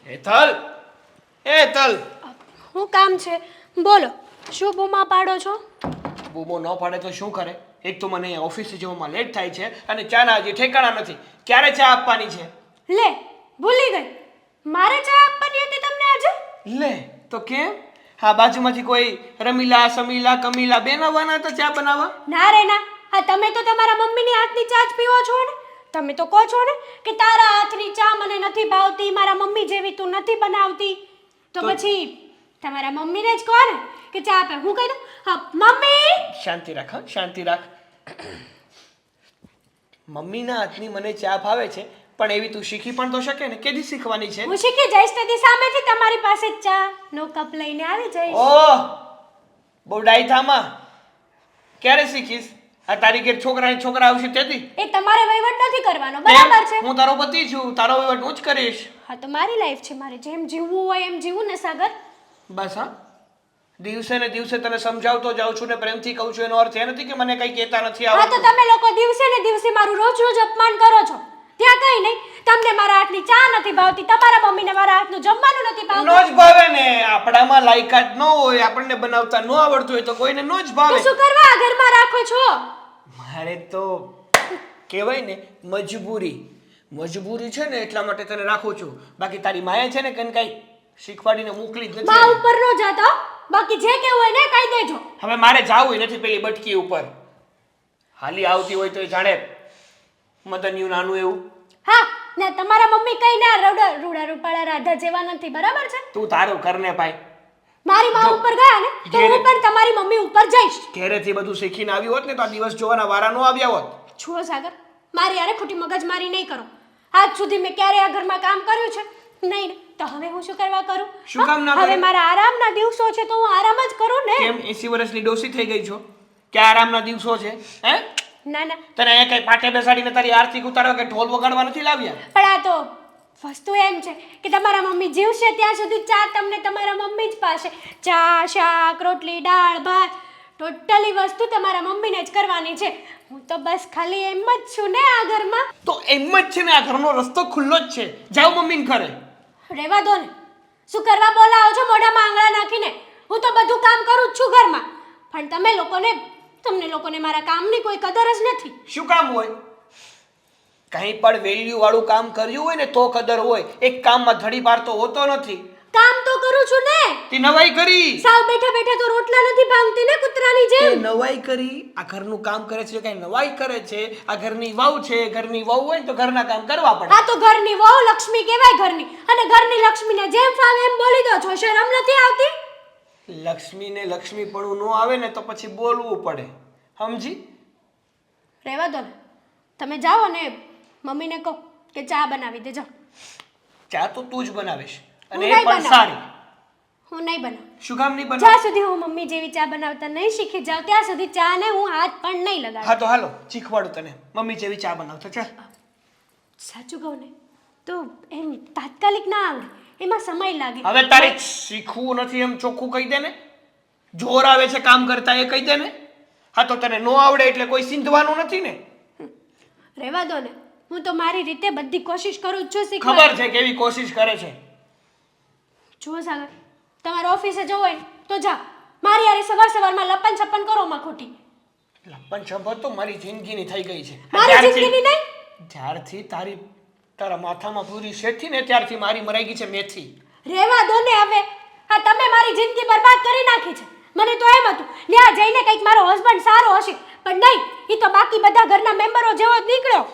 હેતલ, હેતલ. શું કામ છે? બોલો, શું બૂમા પાડો છો? બૂમો ન પાડે તો શું કરે? એક તો મને ઓફિસે જવામાં લેટ થાય છે અને ચાના હજી ઠેકાણા નથી. ક્યારે ચા આપવાની છે? લે, ભૂલી ગઈ. મારે ચા આપવાની હતી તમને આજે? લે, તો કેમ? હા, બાજુમાંથી કોઈ રમીલા, સમીલા, કમીલા બેન આવવાના હતા ચા બનાવવા? ના રે ના, હા તમે તો તમારા મમ્મીની હાથની ચા જ પીવો છો ને? તમે તો કહો છો ને કે તારા હાથની ચા મને નથી ભાવતી, મારા મમ્મી જેવી તું નથી બનાવતી. તો પછી તમારા મમ્મીને જ કહો ને કે ચા આપે. હું કહી દઉં, હા મમ્મી. શાંતિ રાખ, હા, શાંતિ રાખ. મમ્મીના હાથની મને ચા ભાવે છે, પણ એવી તું શીખી પણ તો શકે ને. કેદી શીખવાની છે? હું શીખી જઈશ તેથી સામેથી તમારી પાસે જ ચા નો કપ લઈને આવી જઈશ. ઓહ, બહુ ડાઈ થામાં. ક્યારે શીખીશ? આ તારી ઘેર છોકરા આવશે તેથી? એ તમારે વહીવટ નથી કરવાનો, બરાબર છે? હું તારો પતિ છું, તારો વહીવટ હું જ કરીશ. હા તો મારી લાઈફ છે, મારે જેમ જીવવું હોય એમ જીવું ને સાગર. બસ હા, દિવસે ને દિવસે તને સમજાવતો જાઉં છું ને પ્રેમથી કહું છું, એનો અર્થ એ નથી કે મને કઈ કહેતા નથી હા તો આવડતું. તમે લોકો દિવસે ને દિવસે મારું રોજ રોજ અપમાન કરો છો. ત્યાં કઈ નહીં, તમને મારા હાથની ચા નથી ભાવતી, તમારા મમ્મીને મારા હાથનું જમવાનું નથી નો ભાવતું. જ ભાવે ને, આપણામાં લાયકાત ન હોય, આપણને બનાવતા ન આવડતું હોય તો કોઈને નો જ ભાવે. તો શું કરવા આ ઘરમાં રાખો છો? મારે તો કહેવાય ને મજબૂરી છે ને, એટલા માટે તને રાખું છું. બાકી તારી માએ છે ને કઈ શીખવાડીને મોકલી જ બા નથી. ઉપર નો જાતા, બાકી જે કેવું હોય ને કહી દેજો. હવે મારે જાવું નથી પેલી બટકી ઉપર. હાલી આવતી હોય તો એ જાણે મદન્યું નાનું એવું. હા ને તમારા મમ્મી કઈ ના રૂડા રૂપાળા રાધા જેવા નથી, બરાબર છે? તું તારું કરને ભાઈ. મારી માં ઉપર ગયા ને તો હું પણ તમારી મમ્મી ઉપર જઈશ. ઘેરેથી બધું શીખીને આવી હોત ને તો આ દિવસ જોવાના વારા નો આવ્યા હોત. છો સાગર, મારી યારે ખોટી મગજમારી નહીં કરો. આજ સુધી મેં ક્યારે આ ઘરમાં કામ કર્યું છે? નહીં ને, તો હવે હું શું કરવા કરું? શું કામ ના હવે કરે? મારા આરામના દિવસો છે તો હું આરામ જ કરું ને. કેમ 80 વર્ષની ડોસી થઈ ગઈ છો કે આરામના દિવસો છે? હે? ના ના, તને અહીંયા કઈ પાટે બેસાડીને તારી આરતી ઉતારવા કે ઢોલ વગાડવા નથી લાવ્યા? પણ આ તો વસ્તુ એમ છે કે તમારા મમ્મી જીવશે ત્યાં સુધી ચા તમને તમારા મમ્મી જ પાસે. ચા, શાક, રોટલી, દાળ, ભાત, ટોટલી વસ્તુ તમારા મમ્મીને જ કરવાની છે. હું તો બસ ખાલી એમ જ છું ને આ ઘરમાં. તો એમ જ છે ને, આ ઘરનો રસ્તો ખુલ્લો જ છે. જાઓ મમ્મીને ઘરે. રહેવા દો ને, શું કરવા બોલાવો છો મોઢામાં આંગળા નાખીને? હું તો બધું કામ કરું જ છું ઘરમાં, પણ તમને લોકોને મારા કામની કોઈ કદર જ નથી. શું કામ હોય? કંઈ પણ વેલ્યુ વાળું કામ કર્યું હોય ને તો કદર હોય. એક કામમાં ધડી પાડતો હોતો નથી. કામ તો કરું છું ને. તે નવાઈ કરી. સાવ બેઠા બેઠા તો રોટલા નથી ભાંગતી ને કૂતરાની તે જેમ. નવાઈ કરી. આ ઘરનું કામ કરે છે, કઈ નવાઈ કરે છે? આ ઘરની વહુ છે, ઘરની વહુ હોય ને તો ઘરના કામ કરવા પડે. આ તો ઘરની વહુ લક્ષ્મી કહેવાય ઘરની, અને ઘરની લક્ષ્મીને જેમ ફાવે એમ બોલી દો છો. શરમ નથી આવતી? લક્ષ્મીને લક્ષ્મીપણું ન આવે ને તો પછી બોલવું પડે, સમજી? રહેવા દો ને, તમે જાઓ ને મમ્મીને કહો કે ચા બનાવી દે. જાઓ. ચા તો તું જ બનાવીશ, હું અને એ નહીં પણ બનાવું. સારી. હું નહીં બનાવું. શું કામ નહીં બનાવ? જ્યાં સુધી હું મમ્મી જેવી ચા બનાવતા નહીં શીખી જાઉં ત્યાં સુધી ચા ને હું હાથ પણ નહીં લગાડું. હા તો હાલો શીખવાડું તને મમ્મી જેવી ચા બનાવતો. ચાલ. સાચું કહું ને તો એમ તાત્કાલિક ના આવડે, એમાં સમય લાગે. હવે તારે શીખવું નથી એમ ચોખ્ખું કહી દે ને. જોર આવે છે કામ કરતા એ કહી દે ને. હા તો તને નો આવડે એટલે કોઈ સિંધવાનું નથી ને. રહેવા દો ને, હું તો મારી રીતે બધી કોશિશ કરું જ છું ખબર શીખવાની. છે કેવી કોશિશ કરે છે. જુઓ સાગર, તમારે ઓફિસે જવું હોય ને તો જા. મારી યારે સવારમાં લપન છપ્પન કરો માં ખોટી. લપન છપ્પન તો મારી જિંદગીની થઈ ગઈ છે. મારી જિંદગીની નહીં. જ્યારથી તારા માથામાં પૂરી શેઠી ને ત્યારથી મારી મરાઈ ગઈ છે મેથી. રહેવા દો ને હવે. હા તમે મારી જિંદગી બરબાદ કરી નાખી છે. મને તો એમ હતું ત્યાં જઈને કંઈક મારો હસબન્ડ સારો હશે, પણ નહીં, એ તો બાકી બધા ઘરના મેમ્બરો જેવો જ નીકળ્યો.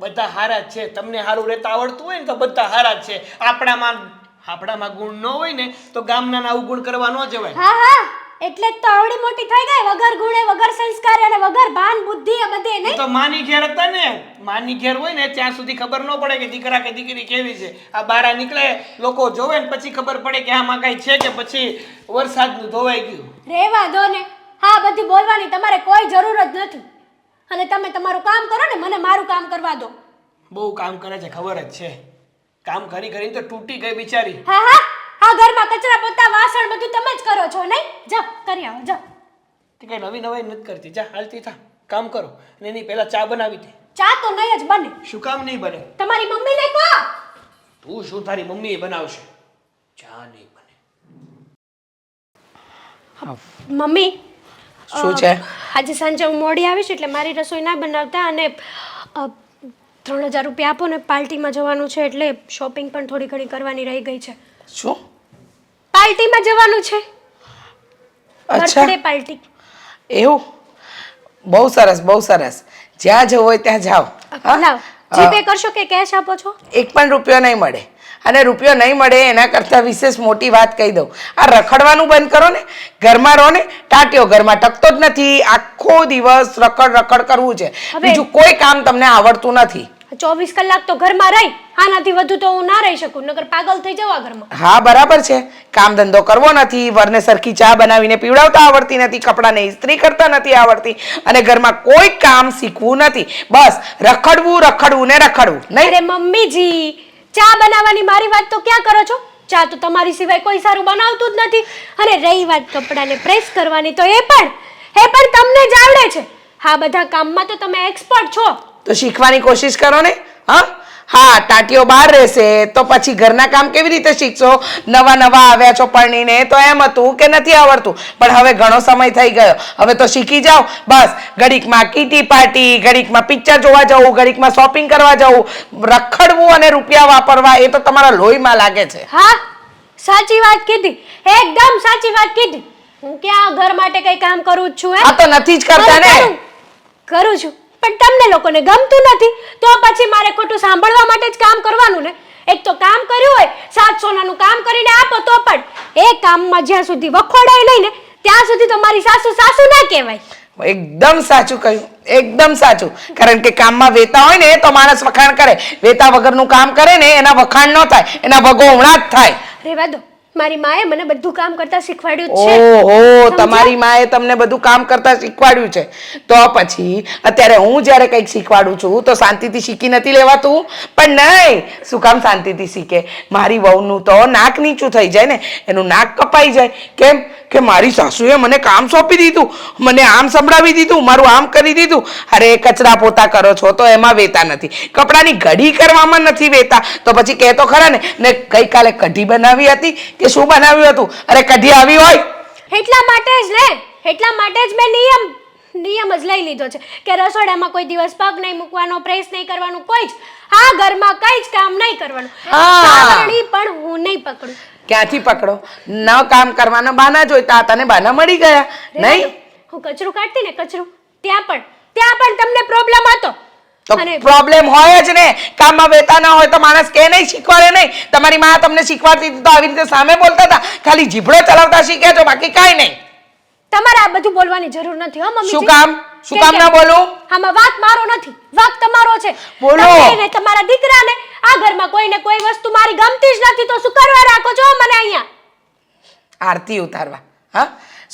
બધા હારા જ છે. તમને હારું રહેતા આવડતું હોય ને તો બધા હારા જ છે. આપણામાં ગુણ ન હોય ને તો ગામના અવગુણ કરવા ન જવાય. હા હા, એટલે જ તો આવડી મોટી થઈ ગઈ, વગર ગુણે, વગર સંસ્કારે અને વગર ભાન બુદ્ધિ એ બધે નહીં. તો માની ઘેર હતા ને, માની ઘેર હોય ને ત્યાં સુધી ખબર ન પડે કે દીકરા કે દીકરી કેવી છે. આ બારા નીકળે લોકો જોવે ને પછી ખબર પડે કે આમાં કઈ છે કે પછી વરસાદનું ધોવાઈ ગયું. રહેવા દો ને, હા બધી બોલવાની તમારે કોઈ જરૂર જ નથી. અને તમે તમારું કામ કરો ને, મને મારું કામ કરવા દો. બહુ કામ કરે છે ખબર જ છે. કામ કરી કરીને તો તૂટી ગઈ બિચારી. હા હા, આ ઘરમાં કચરા પોતા વાસણ બધું તમે જ કરો છો નહીં? જાઓ કરી આવો, જાઓ. તે કઈ નવી નવાઈ નથી કરતી. જા હાલતી થા, કામ કરો. અને એની પહેલા ચા બનાવી દે. ચા તો નહીં જ બને. શું કામ નહીં બને? તમારી મમ્મીને કહો. તું શું તારી મમ્મી બનાવશે, ચા નહીં બને. મમ્મી શું છે? આજે સાંજે હું મોડી આવીશ એટલે મારી રસોઈ ના બનાવતા, અને 3000 રૂપિયા આપો ને, પાર્ટીમાં જવાનું છે એટલે શોપિંગ પણ થોડી ઘણી કરવાની રહી ગઈ છે. શું? પાર્ટીમાં જવાનું છે, અચ્છા, બર્થડે પાર્ટી. એવું? બહુ સરસ, બહુ સરસ. જ્યાં જવું હોય ત્યાં જાઓ. લાવ, જીપે કરશો કે કેશ આપો છો? એક પણ રૂપિયો નહીં મળે. અને રૂપિયો નહીં મળે એના કરતાં વિશેષ મોટી વાત કહી દઉં. આ રખડવાનું બંધ કરો ને, ઘરમાં રહો ને. ટાટિયો ઘરમાં ટકતો જ નથી. આખો દિવસ રખડ રખડ કરવું છે, બીજું કોઈ કામ તમને આવડતું નથી. 24 કલાક તો ઘરમાં રહી, આનાથી વધુ તો હું ના રહી શકું, નકર પાગલ થઈ જવા ઘરમાં. હા બરાબર છે, કામ ધંધો કરવો નથી, વરને સરખી ચા બનાવીને પીવડાવતા આવડતી નથી, કપડાને ઇસ્ત્રી કરતા નથી આવડતી, અને ઘરમાં કોઈ કામ શીખવું નથી. બસ રખડવું રખડવું ને રખડવું. નહીં અરે મમ્મીજી, ચા બનાવવાની મારી વાત તો ક્યાં કરો છો? ચા તો તમારી સિવાય કોઈ સારું બનાવતું જ નથી. અને રહી વાત કપડાને પ્રેસ કરવાની, તો એ પણ તમને જ આવડે છે. હા, બધા કામમાં તો તમે એક્સપર્ટ છો. તો શીખવાની કોશિશ કરો ને. હા, ટાટીઓ બહાર રહેશે તો પછી ઘરના કામ કેવી રીતે શીખશો? નવા નવા આવ્યા છો પરણીને તો એમ હતું કે નથી આવડતું, પણ હવે ઘણો સમય થઈ ગયો, હવે તો શીખી જાઓ. બસ ઘડીકમાં કીટી પાર્ટી, ઘડીકમાં પિક્ચર જોવા જવું, ઘડીકમાં શોપિંગ કરવા જવું, રખડવું અને રૂપિયા વાપરવા, એ તો તમારા લોહીમાં લાગે છે. હા, સાચી વાત કીધી, એકદમ સાચી વાત કીધી. હું ક્યાં ઘર માટે કઈ કામ કરું જ છું? આ તો નથી જ કરતા ને. કરું છું, પણ તમને લોકોને ગમતું નથી, તો પછી મારે ખોટું સાંભળવા માટે જ કામ કરવાનું ને. એક તો કામ કર્યું હોય, 7 સોનાનું કામ કરીને આપો તો પણ એ કામમાં જ્યાં સુધી વખોડાય નહીં ને ત્યાં સુધી તો મારી સાસુ સાસુ ના કહેવાય. એકદમ સાચું કહ્યું, એકદમ સાચું. કારણ કે કામમાં વેતા હોય ને તો માણસ વખાણ કરે, વેતા વગરનું કામ કરે ને એના વખાણ ન થાય, એના ભગોવણા જ થાય. રેવા દો, મારી માએ મને બધું કામ કરતા શીખવાડ્યું છે. ઓહો, તમારી માએ તમને બધું કામ કરતા શીખવાડ્યું છે, તો પછી અત્યારે હું જ્યારે કંઈક શીખવાડું છું તો શાંતિથી શીખી નથી લેવાતું? પણ નહીં, શું કામ શાંતિથી શીખે? મારી વહુનું તો નાક નીચું થઈ જાય ને, એનું નાક કપાઈ જાય. કેમ કે મારી સાસુએ મને કામ સોંપી દીધું, મને આમ સંભળાવી દીધું, મારું આમ કરી દીધું. અરે કચરા પોતા કરો છો તો એમાં વેતા નથી, કપડાની ઘડી કરવામાં નથી વેતા, તો પછી કહે તો ખરા ને ગઈકાલે કઢી બનાવી હતી કે શું બનાવ્યું હતું? અરે કઢી આવી હોય એટલા માટે જ મેં નિયમ જ લઈ લીધો છે કે રસોડામાં કોઈ દિવસ પગ નહીં મૂકવાનો, પ્રેસ નહીં કરવાનું, કોઈ જ આ ઘરમાં કઈ જ કામ નહીં કરવાનું. સાવરણી પણ હું નહીં પકડું. ક્યાંથી પકડો? ન કામ કરવાના બાના જોઈતા હતા ને બાના મળી ગયા. નહીં, હું કચરું કાઢતી ને, કચરું ત્યાં પણ તમને પ્રોબ્લેમ હતો. તો પ્રોબ્લેમ હોય જ ને. કામમાં વેતા ના હોય તો માણસ કે નહીં, શીખવાડે નહીં. તમારી માં તમને શીખવાડતી હતી તો આવી રીતે સામે બોલતા હતા, ખાલી જીભડો ચલાવતા શીખ્યા છો, બાકી કાંઈ નહીં. તમારે આ બધું બોલવાની જરૂર નથી હો મમ્મી. શું કામ ના બોલું? આમાં વાક મારો નથી, વાક તમારો છે. બોલો. તમને તમારા દીકરાને આ ઘરમાં કોઈને કોઈ વસ્તુ મારી ગમતી જ નથી, તો શું કરવા રાખો છો મને અહીંયા? આરતી ઉતારવા, હા,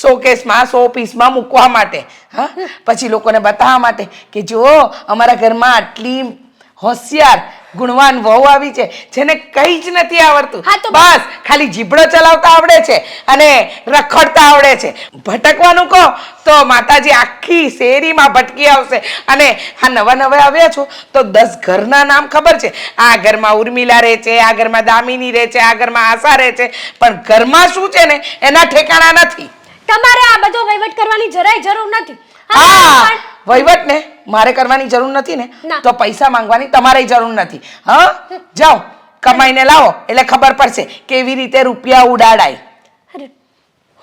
શોકેસમાં, શો પીસમાં મૂકવા માટે, હા, પછી લોકોને બતાવવા માટે કે જો અમારા ઘરમાં આટલી હોશિયાર ગુણવાન વહુ આવી છે જેને કંઈ જ નથી આવડતું. બસ ખાલી જીભડો ચલાવતા આવડે છે અને રખડતા આવડે છે. ભટકવાનું કહો તો માતાજી આખી શેરીમાં ભટકી આવશે. અને આ નવા આવ્યા છો તો 10 ઘરના નામ ખબર છે. આ ઘરમાં ઉર્મિલા રહે છે, આ ઘરમાં દામિની રહે છે, આ ઘરમાં આશા રહે છે, પણ ઘરમાં શું છે ને એના ઠેકાણા નથી. તમારે આ બધો વહીવટ કરવાની જરાય જરૂર નથી. હા, વહીવટ ને મારે કરવાની જરૂર નથી ને, તો પૈસા માંગવાની તમારે જરૂર નથી. હા, જાઓ કમાઈને લાવો એટલે ખબર પડશે કેવી રીતે રૂપિયા ઉડાડાય. અરે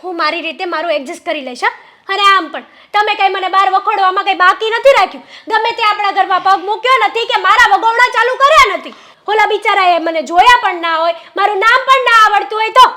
હું મારી રીતે મારું એડજસ્ટ કરી લઈશ. અને આમ પણ તમે કઈ મને બહાર વખોડવામાં કઈ બાકી નથી રાખ્યું. ગમે તે આપણા ઘરમાં પગ મૂક્યો નથી કે મારા વગોવણા ચાલુ કર્યા નથી. ઓલા બિચારાએ મને જોયા પણ ના હોય, મારું નામ પણ ના આવડતું હોય તો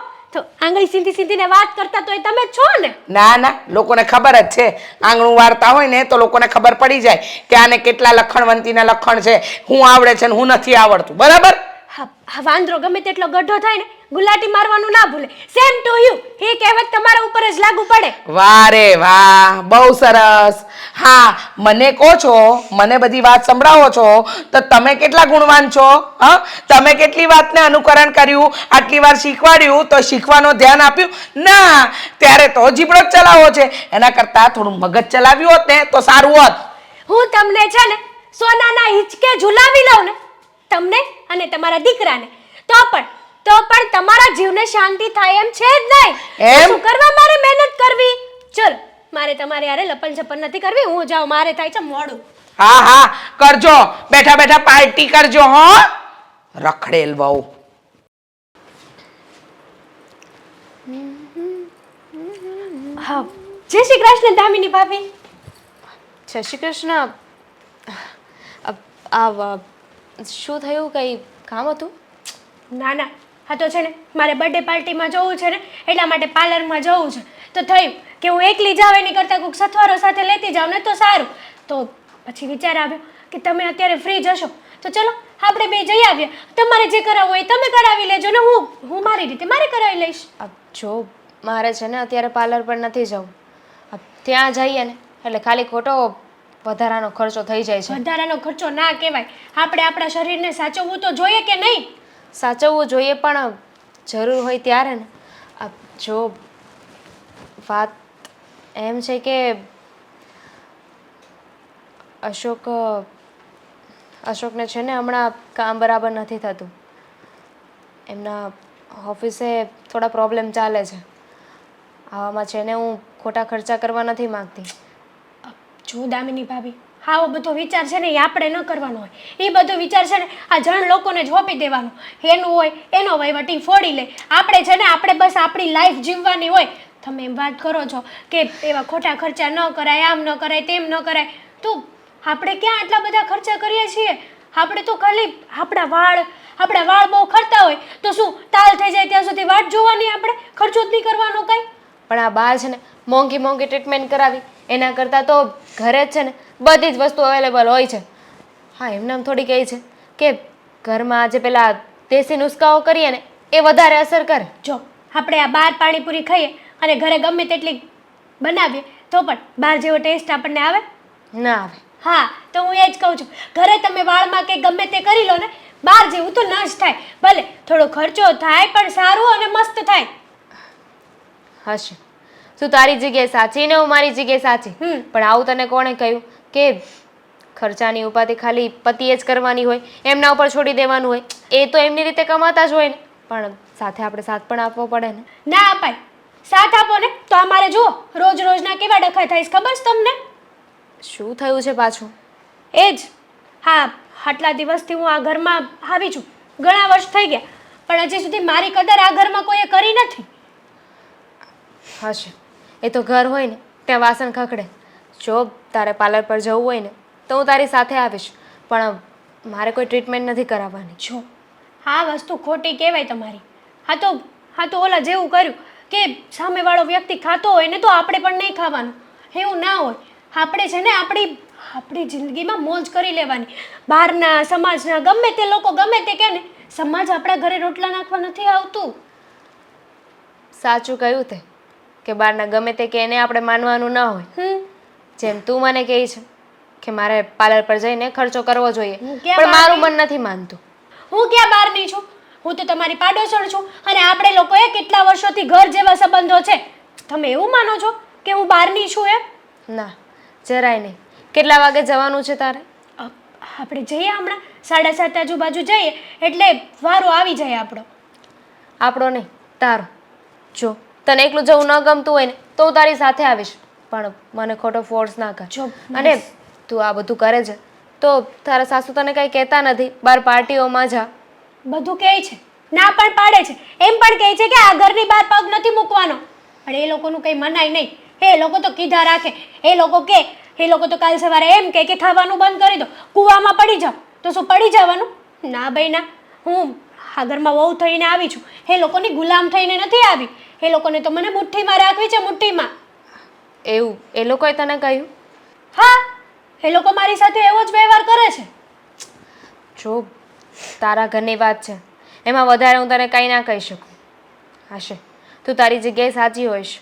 આંગળી સીધી વાત કરતા તો એ તમે જ છો ને. ના, લોકોને ખબર જ છે. આંગણું વાળતા હોય ને તો લોકોને ખબર પડી જાય કે આને કેટલા લખણવંતીના લખણ છે, હું આવડે છે ને હું નથી આવડતું. બરાબર? હા, વાંદરો ગમે તેટલો ગઢો થાય ને ગુલાટી મારવાનું ના ભૂલે. Same to you. એ કહેવત તમારા ઉપર જ લાગુ પડે. વાહ રે વાહ, બહુ સરસ. હા, મને કહો છો, મને બધી વાત સંભળાવો છો તો તમે કેટલા ગુણવાન છો? હા, તમે કેટલી વાતને અનુકરણ કર્યું, આટલી વાર શીખવાડ્યું તો શીખવાનું ધ્યાન આપ્યું ના? ત્યારે તો જીભડો જ ચલાવો છે. એના કરતા થોડું મગજ ચલાવ્યું હોત ને તો સારું હોત. હું તમને છે ને સોનાના હિંચકે ઝુલાવી લઉં ને, તમને અને તમારા દીકરાને, તો પણ તમારા જીવને શાંતિ થાય એમ છે જ નહીં. એમ? તો શું કરવા મારે મહેનત કરવી? ચલ, મારે તમારે યારે લપન છપન નથી કરવી. હું જાઉં, મારે થાય છે મોડું. હા હા કરજો, બેઠા બેઠા પાર્ટી કરજો હો, રખડેલ બહુ. હા, જય શ્રી કૃષ્ણ દામિની ભાભી. જય શ્રી કૃષ્ણ. શું થયું? કંઈ કામ હતું? ના ના, હા તો છે ને મારે બર્થડે પાર્ટીમાં જવું છે ને, એટલા માટે પાર્લરમાં જવું છે. તો થયું કે હું એકલી જાવ એની કરતાં કોઈક સથવારો સાથે લેતી જાઉં ને તો સારું. તો પછી વિચાર આવ્યો કે તમે અત્યારે ફ્રી જશો તો ચલો આપણે બે જઈ આવીએ. તમારે જે કરાવવું હોય તમે કરાવી લેજો ને, હું મારી રીતે મારે કરાવી લઈશ. જો મારે છે ને અત્યારે પાર્લર પર નથી જવું. ત્યાં જઈએ ને એટલે ખાલી ખોટો વધારાનો ખર્ચો થઈ જાય છે. વધારાનો ખર્ચો ના કહેવાય. આપણે આપણા શરીરને સાચવવું તો જોઈએ કે નહીં? સાચવવું જોઈએ, પણ જરૂર હોય ત્યારે ને. જો વાત એમ છે કે અશોકને છે ને હમણાં કામ બરાબર નથી થતું. એમના ઓફિસે થોડા પ્રોબ્લેમ ચાલે છે. આવામાં છે ને હું ખોટા ખર્ચા કરવા નથી માગતી. જો દામિની ભાભી, આવો બધો વિચાર છે ને એ આપણે ન કરવાનો હોય. એ બધો વિચાર છે ને આ જણ લોકોને જ હોપી દેવાનો. એનું હોય એનો વહીવટ ઈ ફોડી લે. આપણે છે ને આપણે બસ આપણી લાઈફ જીવવાની હોય. તમે એમ વાત કરો છો કે એવા ખોટા ખર્ચા ન કરાય, આમ ન કરાય, તેમ ન કરાય. તો આપણે ક્યાં આટલા બધા ખર્ચા કરીએ છીએ? આપણે તો ખાલી આપણા વાળ બહુ ખરતા હોય તો શું તાલ થઈ જાય ત્યાં સુધી વાટ જોવાની? આપણે ખર્ચો જ નહીં કરવાનો કાંઈ. પણ આ બહાર છે ને મોંઘી ટ્રીટમેન્ટ કરાવી એના કરતાં તો ઘરે જ છે ને બધી જ વસ્તુ અવેલેબલ હોય છે. હા, એમને આમ થોડી કહે છે કે ઘરમાં આજે પેલા દેશી નુસ્ખાઓ કરીએ ને એ વધારે અસર કરે. જો આપણે આ બહાર પાણીપુરી ખાઈએ અને ઘરે ગમે તેટલી બનાવીએ તો પણ બહાર જેવો ટેસ્ટ આપણને આવે ના આવે. હા, તો હું એ જ કહું છું, ઘરે તમે વાળમાં કે ગમે તે કરી લો ને, બહાર જેવું તો ન જ થાય. ભલે થોડો ખર્ચો થાય પણ સારું અને મસ્ત થાય. હશે, તું તારી જગ્યાએ સાચી ને હું મારી જગ્યાએ સાચી. પણ આવું તને કોણે કહ્યું કે ખર્ચાની ઉપાધિ ખાલી પતિએ જ કરવાની હોય, એમના ઉપર છોડી દેવાનું હોય? એ તો એમની રીતે કમાતા જ હોય ને, પણ સાથે આપણે સાથ પણ આપવો પડે ને. ના અપાય. સાથ આપો ને તો અમારે જુઓ રોજના કેવા ડખા થાય ખબર છે તમને? શું થયું છે પાછું? એ જ, હા, આટલા દિવસથી હું આ ઘરમાં આવી છું, ઘણા વર્ષ થઈ ગયા, પણ હજી સુધી મારી કદર આ ઘરમાં કોઈએ કરી નથી. હશે, એ તો ઘર હોય ને ત્યાં વાસણ ખખડે. જો તારે પાર્લર પર જવું હોય ને તો હું તારી સાથે આવીશ, પણ મારે કોઈ ટ્રીટમેન્ટ નથી કરાવવાની. જો આ વસ્તુ ખોટી કહેવાય તમારી. હા તો ઓલા જેવું કર્યું કે સામેવાળો વ્યક્તિ ખાતો હોય ને તો આપણે પણ નહીં ખાવાનું, એવું ના હોય. આપણે છે ને આપણી જિંદગીમાં મોજ કરી લેવાની. બહારના સમાજના ગમે તે લોકો ગમે તે કહે ને, સમાજ આપણા ઘરે રોટલા નાખવા નથી આવતું. સાચું કહ્યું તે કે બહારના ગમે તે કે એને આપણે માનવાનું ન હોય. જેમ તું મને કહે છે કે મારે પાર્લર પર જઈને ખર્ચો કરવો જોઈએ, પણ મારું મન નથી માનતું. હું ક્યાં બહારની છું? હું તો તમારી પાડોશણ છું અને આપણે લોકોએ કેટલા વર્ષોથી ઘર જેવા સંબંધો છે. તમે એવું માનો છો કે હું બહારની છું એમ? ના, જરાય નહીં. કેટલા વાગે જવાનું છે તારે? આપણે જઈએ હમણાં 7:30 આજુબાજુ જઈએ એટલે વારો આવી જાય આપણો. આપણો નહીં, તારો. જો તને એકલું જવું ન ગમતું હોય ને તો હું તારી સાથે આવીશ, પણ મને ખોટો ફોર્સ ના કર. અને તું આ બધું કરે છે તો તારા સાસુ તને કંઈ કહેતા નથી? બહાર પાર્ટીઓમાં જા. બધું કહે છે, ના પણ પાડે છે, એમ પણ કહે છે કે આ ઘરની બહાર પગ નથી મૂકવાનો. પણ એ લોકોનું કંઈ મનાય નહીં. એ લોકો તો કીધા રાખે. એ લોકો તો કાલ સવારે એમ કહે કે ખાવાનું બંધ કરી દો, કૂવામાં પડી જાઓ. તો શું પડી જવાનું? ના ભાઈ ના, હું આ ઘરમાં વહુ થઈને આવી છું, એ લોકોની ગુલામ થઈને નથી આવી. એ લોકોને તો મને મુઠ્ઠીમાં રાખવી છે, મુઠ્ઠીમાં. એવું એ લોકોએ તને કહ્યું? હા, એ લોકો મારી સાથે એવો જ વ્યવહાર કરે છે. જો તારા ઘરની વાત છે, એમાં વધારે હું તને કંઈ ના કહી શકું. હશે, તું તારી જગ્યાએ સાચી હોઈશ.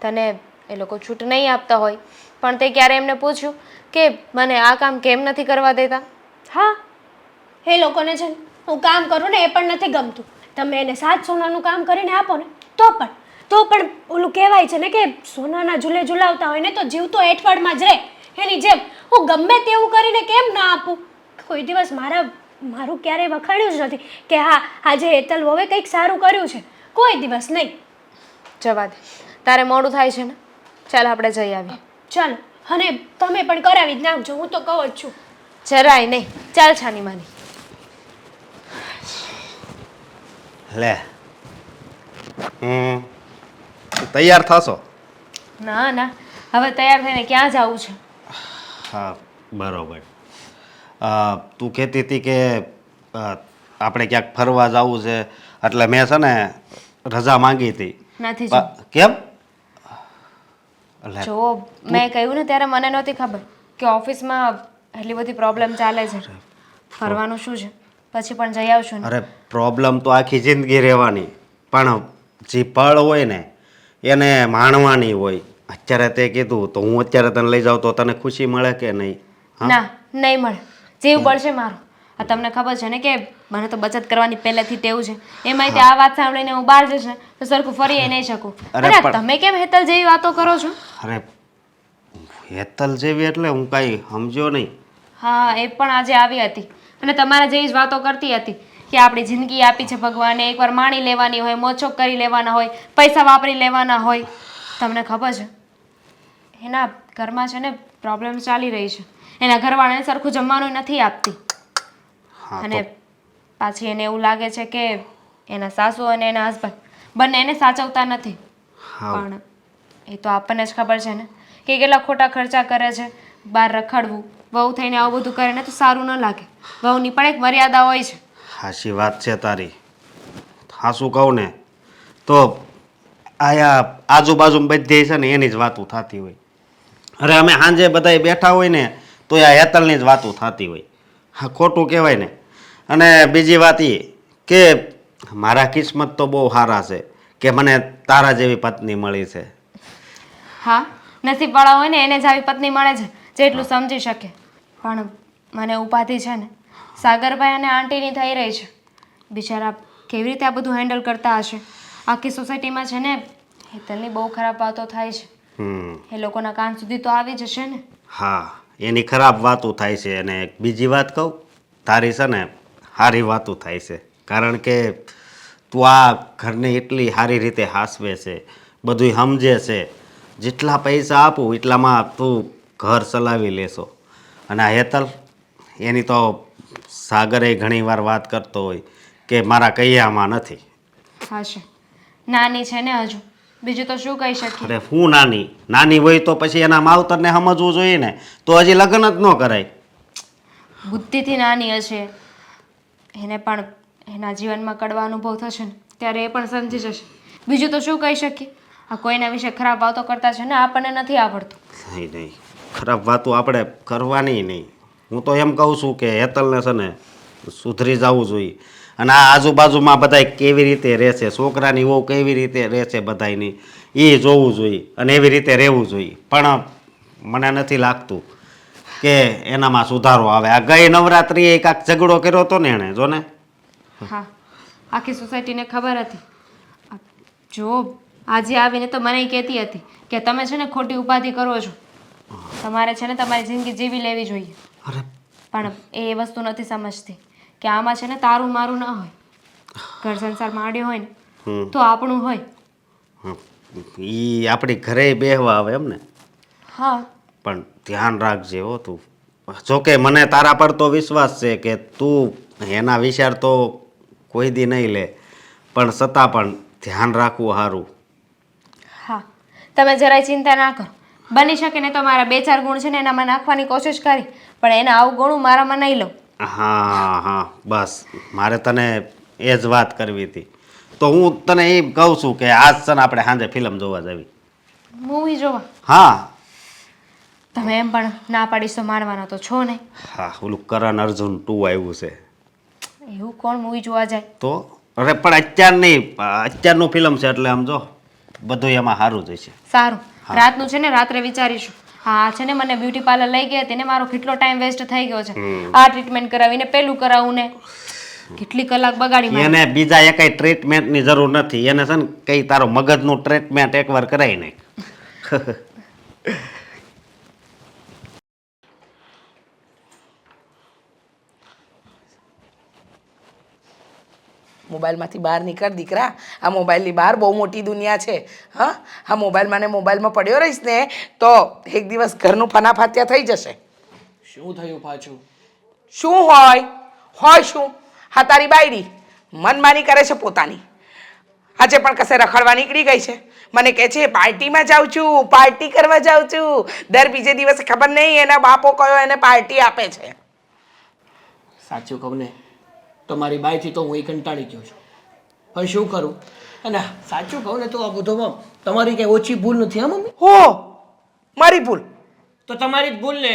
તને એ લોકો છૂટ નહીં આપતા હોય, પણ તે ક્યારે એમને પૂછ્યું કે મને આ કામ કેમ નથી કરવા દેતા? હા, એ લોકોને છે ને હું કામ કરું ને એ પણ નથી ગમતું. તમે એને 7 સોનાનું કામ કરીને આપો ને તો પણ ઓલું કહેવાય છે ને કે સોનાના ઝૂલે ઝૂલાવતા હોય ને તો જીવતો એઠવાડમાં જ રહે. એની જેમ હું ગમે તેવું કરીને કેમ ના આપું? કોઈ દિવસ મારા મારું ક્યારેય વખાણ્યું જ નથી કે હા આજે હેતલ હવે કંઈક સારું કર્યું છે, કોઈ દિવસ નહીં. જવા દે, તારે મોડું થાય છે ને, ચાલ આપણે જઈ આવીએ. ચાલો, અને તમે પણ કરાવી જ નાખજો, હું તો કહું જ છું. જરાય નહીં, ચાલ છાની માની. લે તૈયાર થશો? ના ના, હવે તૈયાર થઈને ક્યાં જવું છે? હા બરોબર. તું કહેતી હતી કે આપણે ક્યાંક ફરવા જવું છે, એટલે મેં છે ને રજા માંગી હતી. નથી જો. કેમ? એટલે જો મેં કહ્યું ને ત્યારે મને નહોતી ખબર કે ઓફિસમાં એટલી બધી પ્રોબ્લેમ ચાલે છે. ફરવાનું શું છે, પછી પણ જઈ આવશું ને. અરે પ્રોબ્લેમ તો આખી જિંદગી રહેવાની, પણ જે પળ હોય ને એને માણવાની હોય. અત્યારે તે કીધું તો હું અત્યારે તને લઈ જાઉં તો તને ખુશી મળે કે નહીં? ના, નહીં મળે. જીવ બળશે મારો. આ તમને ખબર છે ને કે મને તો બચત કરવાની પહેલેથી ટેવ છે. એમાંય તે આ વાત સાંભળીને હું બહાર જઈશ ને તો સરખું ફરી નહીં શકું. અરે અરે પણ- તમે કેમ હેતલ જેવી વાતો કરો છો? અરે હેતલ જેવી એટલે હું કાંઈ સમજ્યો નહીં. હા, એ પણ આજે આવી હતી અને તમારા જેવી જ વાતો કરતી હતી કે આપણી જિંદગી આપી છે ભગવાને, એકવાર માણી લેવાની હોય, મોજશોખ કરી લેવાના હોય, પૈસા વાપરી લેવાના હોય. તમને ખબર છે એના ઘરમાં છે ને પ્રોબ્લેમ ચાલી રહી છે. એના ઘરવાળાને સરખું જમવાનું નથી આપતી હા અને પાછી એને એવું લાગે છે કે એના સાસુ અને એના હસબન્ડ બંને એને સાચવતા નથી. હા પણ એ તો આપણને જ ખબર છે ને કે કેટલા ખોટા ખર્ચા કરે છે. બહાર રખડવું, વહુ થઈને આવું બધું કરે ને તો સારું ન લાગે. વહુની પણ એક મર્યાદા હોય છે. હાચી વાત છે તારી. હાસું કહું ને તો આયા આજુબાજુ બધી છે ને એની જ વાતો થતી હોય. અરે અમે સાંજે બધાય બેઠા હોય ને તો આ હેતલની જ વાતો થતી હોય. હા ખોટું કહેવાય ને. અને બીજી વાત એ કે મારા કિસ્મત તો બહુ સારા છે કે મને તારા જેવી પત્ની મળી છે. હા, નસીબવાળા હોય ને એને જ આવી પત્ની મળે છે જેટલું સમજી શકે. પણ મને ઉપાધિ છે ને સાગરભાઈ અને આંટીની થઈ રહી છે. બિચારા કેવી રીતે આ બધું હેન્ડલ કરતા હશે? આખી સોસાયટીમાં છે ને હેતલની બહુ ખરાબ વાતો થાય છે. એ લોકોના કાન સુધી તો આવી જશે ને. હા એની ખરાબ વાતો થાય છે. અને બીજી વાત કહું, તારી છે ને સારી વાતો થાય છે. કારણ કે તું આ ઘરને એટલી સારી રીતે હાસવે છે, બધું સમજે છે. જેટલા પૈસા આપું એટલામાં તું ઘર ચલાવી લેશો. અને આ હેતલ એની તો સાગરે ઘણીવાર વાત કરતો હોય કે મારા કૈયામાં નથી. હશે, નાની છે ને હજુ, બીજું તો શું કહી શકીએ. અરે હું નાની હોય તો પછી એના માવતરને સમજવું જોઈએ ને, તો હજી લગ્ન જ ન કરાય. બુદ્ધિથી નાની હશે, એને પણ એના જીવનમાં કડવા અનુભવ થશે ને ત્યારે એ પણ સમજી જશે. બીજું તો શું કહી શકીએ? આ કોઈના વિશે ખરાબ વાતો કરતા છે ને આપણને નથી આવડતું. નહીં ખરાબ વાતો આપણે કરવાની નહીં. હું તો એમ કહું છું કે હેતલને છે ને સુધરી જવું જોઈએ. અને આ આજુબાજુમાં બધાય કેવી રીતે રહેશે, છોકરાની વહુ કેવી રીતે રહેશે બધાયની, એ જોવું જોઈએ અને એવી રીતે રહેવું જોઈએ. પણ મને નથી લાગતું કે એનામાં સુધારો આવે. આ ગઈ નવરાત્રિએ કાંઈક ઝઘડો કર્યો હતો ને એણે, જો ને. હા, આખી સોસાયટીને ખબર હતી. જો આજે આવીને તો મને કહેતી હતી કે તમે છે ને ખોટી ઉપાધિ કરો છો, તમારે છે ને તમારી જિંદગી જીવી લેવી જોઈએ. અરે પણ એ વસ્તુ નથી સમજતી કે આમાં છે ને તારું મારું ન હોય. ઘર સંસાર માંડ્યો હોય ને તો આપણું હોય. એ આપણી ઘરે બેહવા આવે એમ ને. હા, પણ ધ્યાન રાખજે હો તું. જોકે મને તારા પર તો વિશ્વાસ છે કે તું એના વિચાર તો કોઈ દી નહીં લે, પણ છતાં પણ ધ્યાન રાખવું સારું. હા, તમે જરાય ચિંતા ના કરો. બની શકે ને તો મારા 2-4 ગુણ છે ને એનામાં નાખવાની કોશિશ કરી, પણ એના આવું ગુણ મારામાં નહીં લઉં. હા હા બસ મારે તને એ જ વાત કરવી હતી. તો હું તને એ કહું છું કે આજ છે ને આપણે સાંજે ફિલ્મ જોવા જવી. મૂવી જોવા? હા તમે એમ પણ ના પાડીશ તો માનવાના તો છો નહીં. હા ઓલું કરણ અર્જુન 2 આવ્યું છે. એવું કોણ મૂવી જોવા જાય? તો અરે પણ અત્યારનું ફિલ્મ છે એટલે આમ જો બધું એમાં સારું જ છે. સારું, રાતનું છે ને રાત્રે વિચારીશું. હા છે ને મને બ્યુટી પાર્લર લઈ ગયા તેને મારો કેટલો ટાઈમ વેસ્ટ થઈ ગયો છે. આ ટ્રીટમેન્ટ કરાવીને પેલું કરાવું ને કેટલી કલાક બગાડી મારી. એને બીજા એકાઈ ટ્રીટમેન્ટની જરૂર નથી. એને છે ને કઈ તારો મગજનું ટ્રીટમેન્ટ એકવાર કરાવી નાખ. મોબાઈલમાંથી બહાર નીકળ દીકરા. આ મોબાઈલની બહાર બહુ મોટી દુનિયા છે. હા, આ મોબાઈલમાં ને મોબાઈલમાં પડ્યો રહીશ ને તો એક દિવસ ઘરનું ફનાફાત્યા થઈ જશે. શું થયું પાછું? શું હોય શું? હા, તારી બાયડી મનમાની કરે છે પોતાની. આજે પણ કશે રખડવા નીકળી ગઈ છે. મને કહે છે પાર્ટીમાં જાઉં છું, પાર્ટી કરવા જાઉં છું. દર બીજે દિવસે ખબર નહીં એના બાપો કયો એને પાર્ટી આપે છે. સાચું કહું ને તો મારી બાઈથી તો હું કંટાળી ગયો છું. હવે શું કરું? અને સાચું કહું ને તો આ બધોમાં તમારી કંઈ ઓછી ભૂલ નથી હા મમ્મી? હો, મારી ભૂલ? તો તમારી જ ભૂલ ને.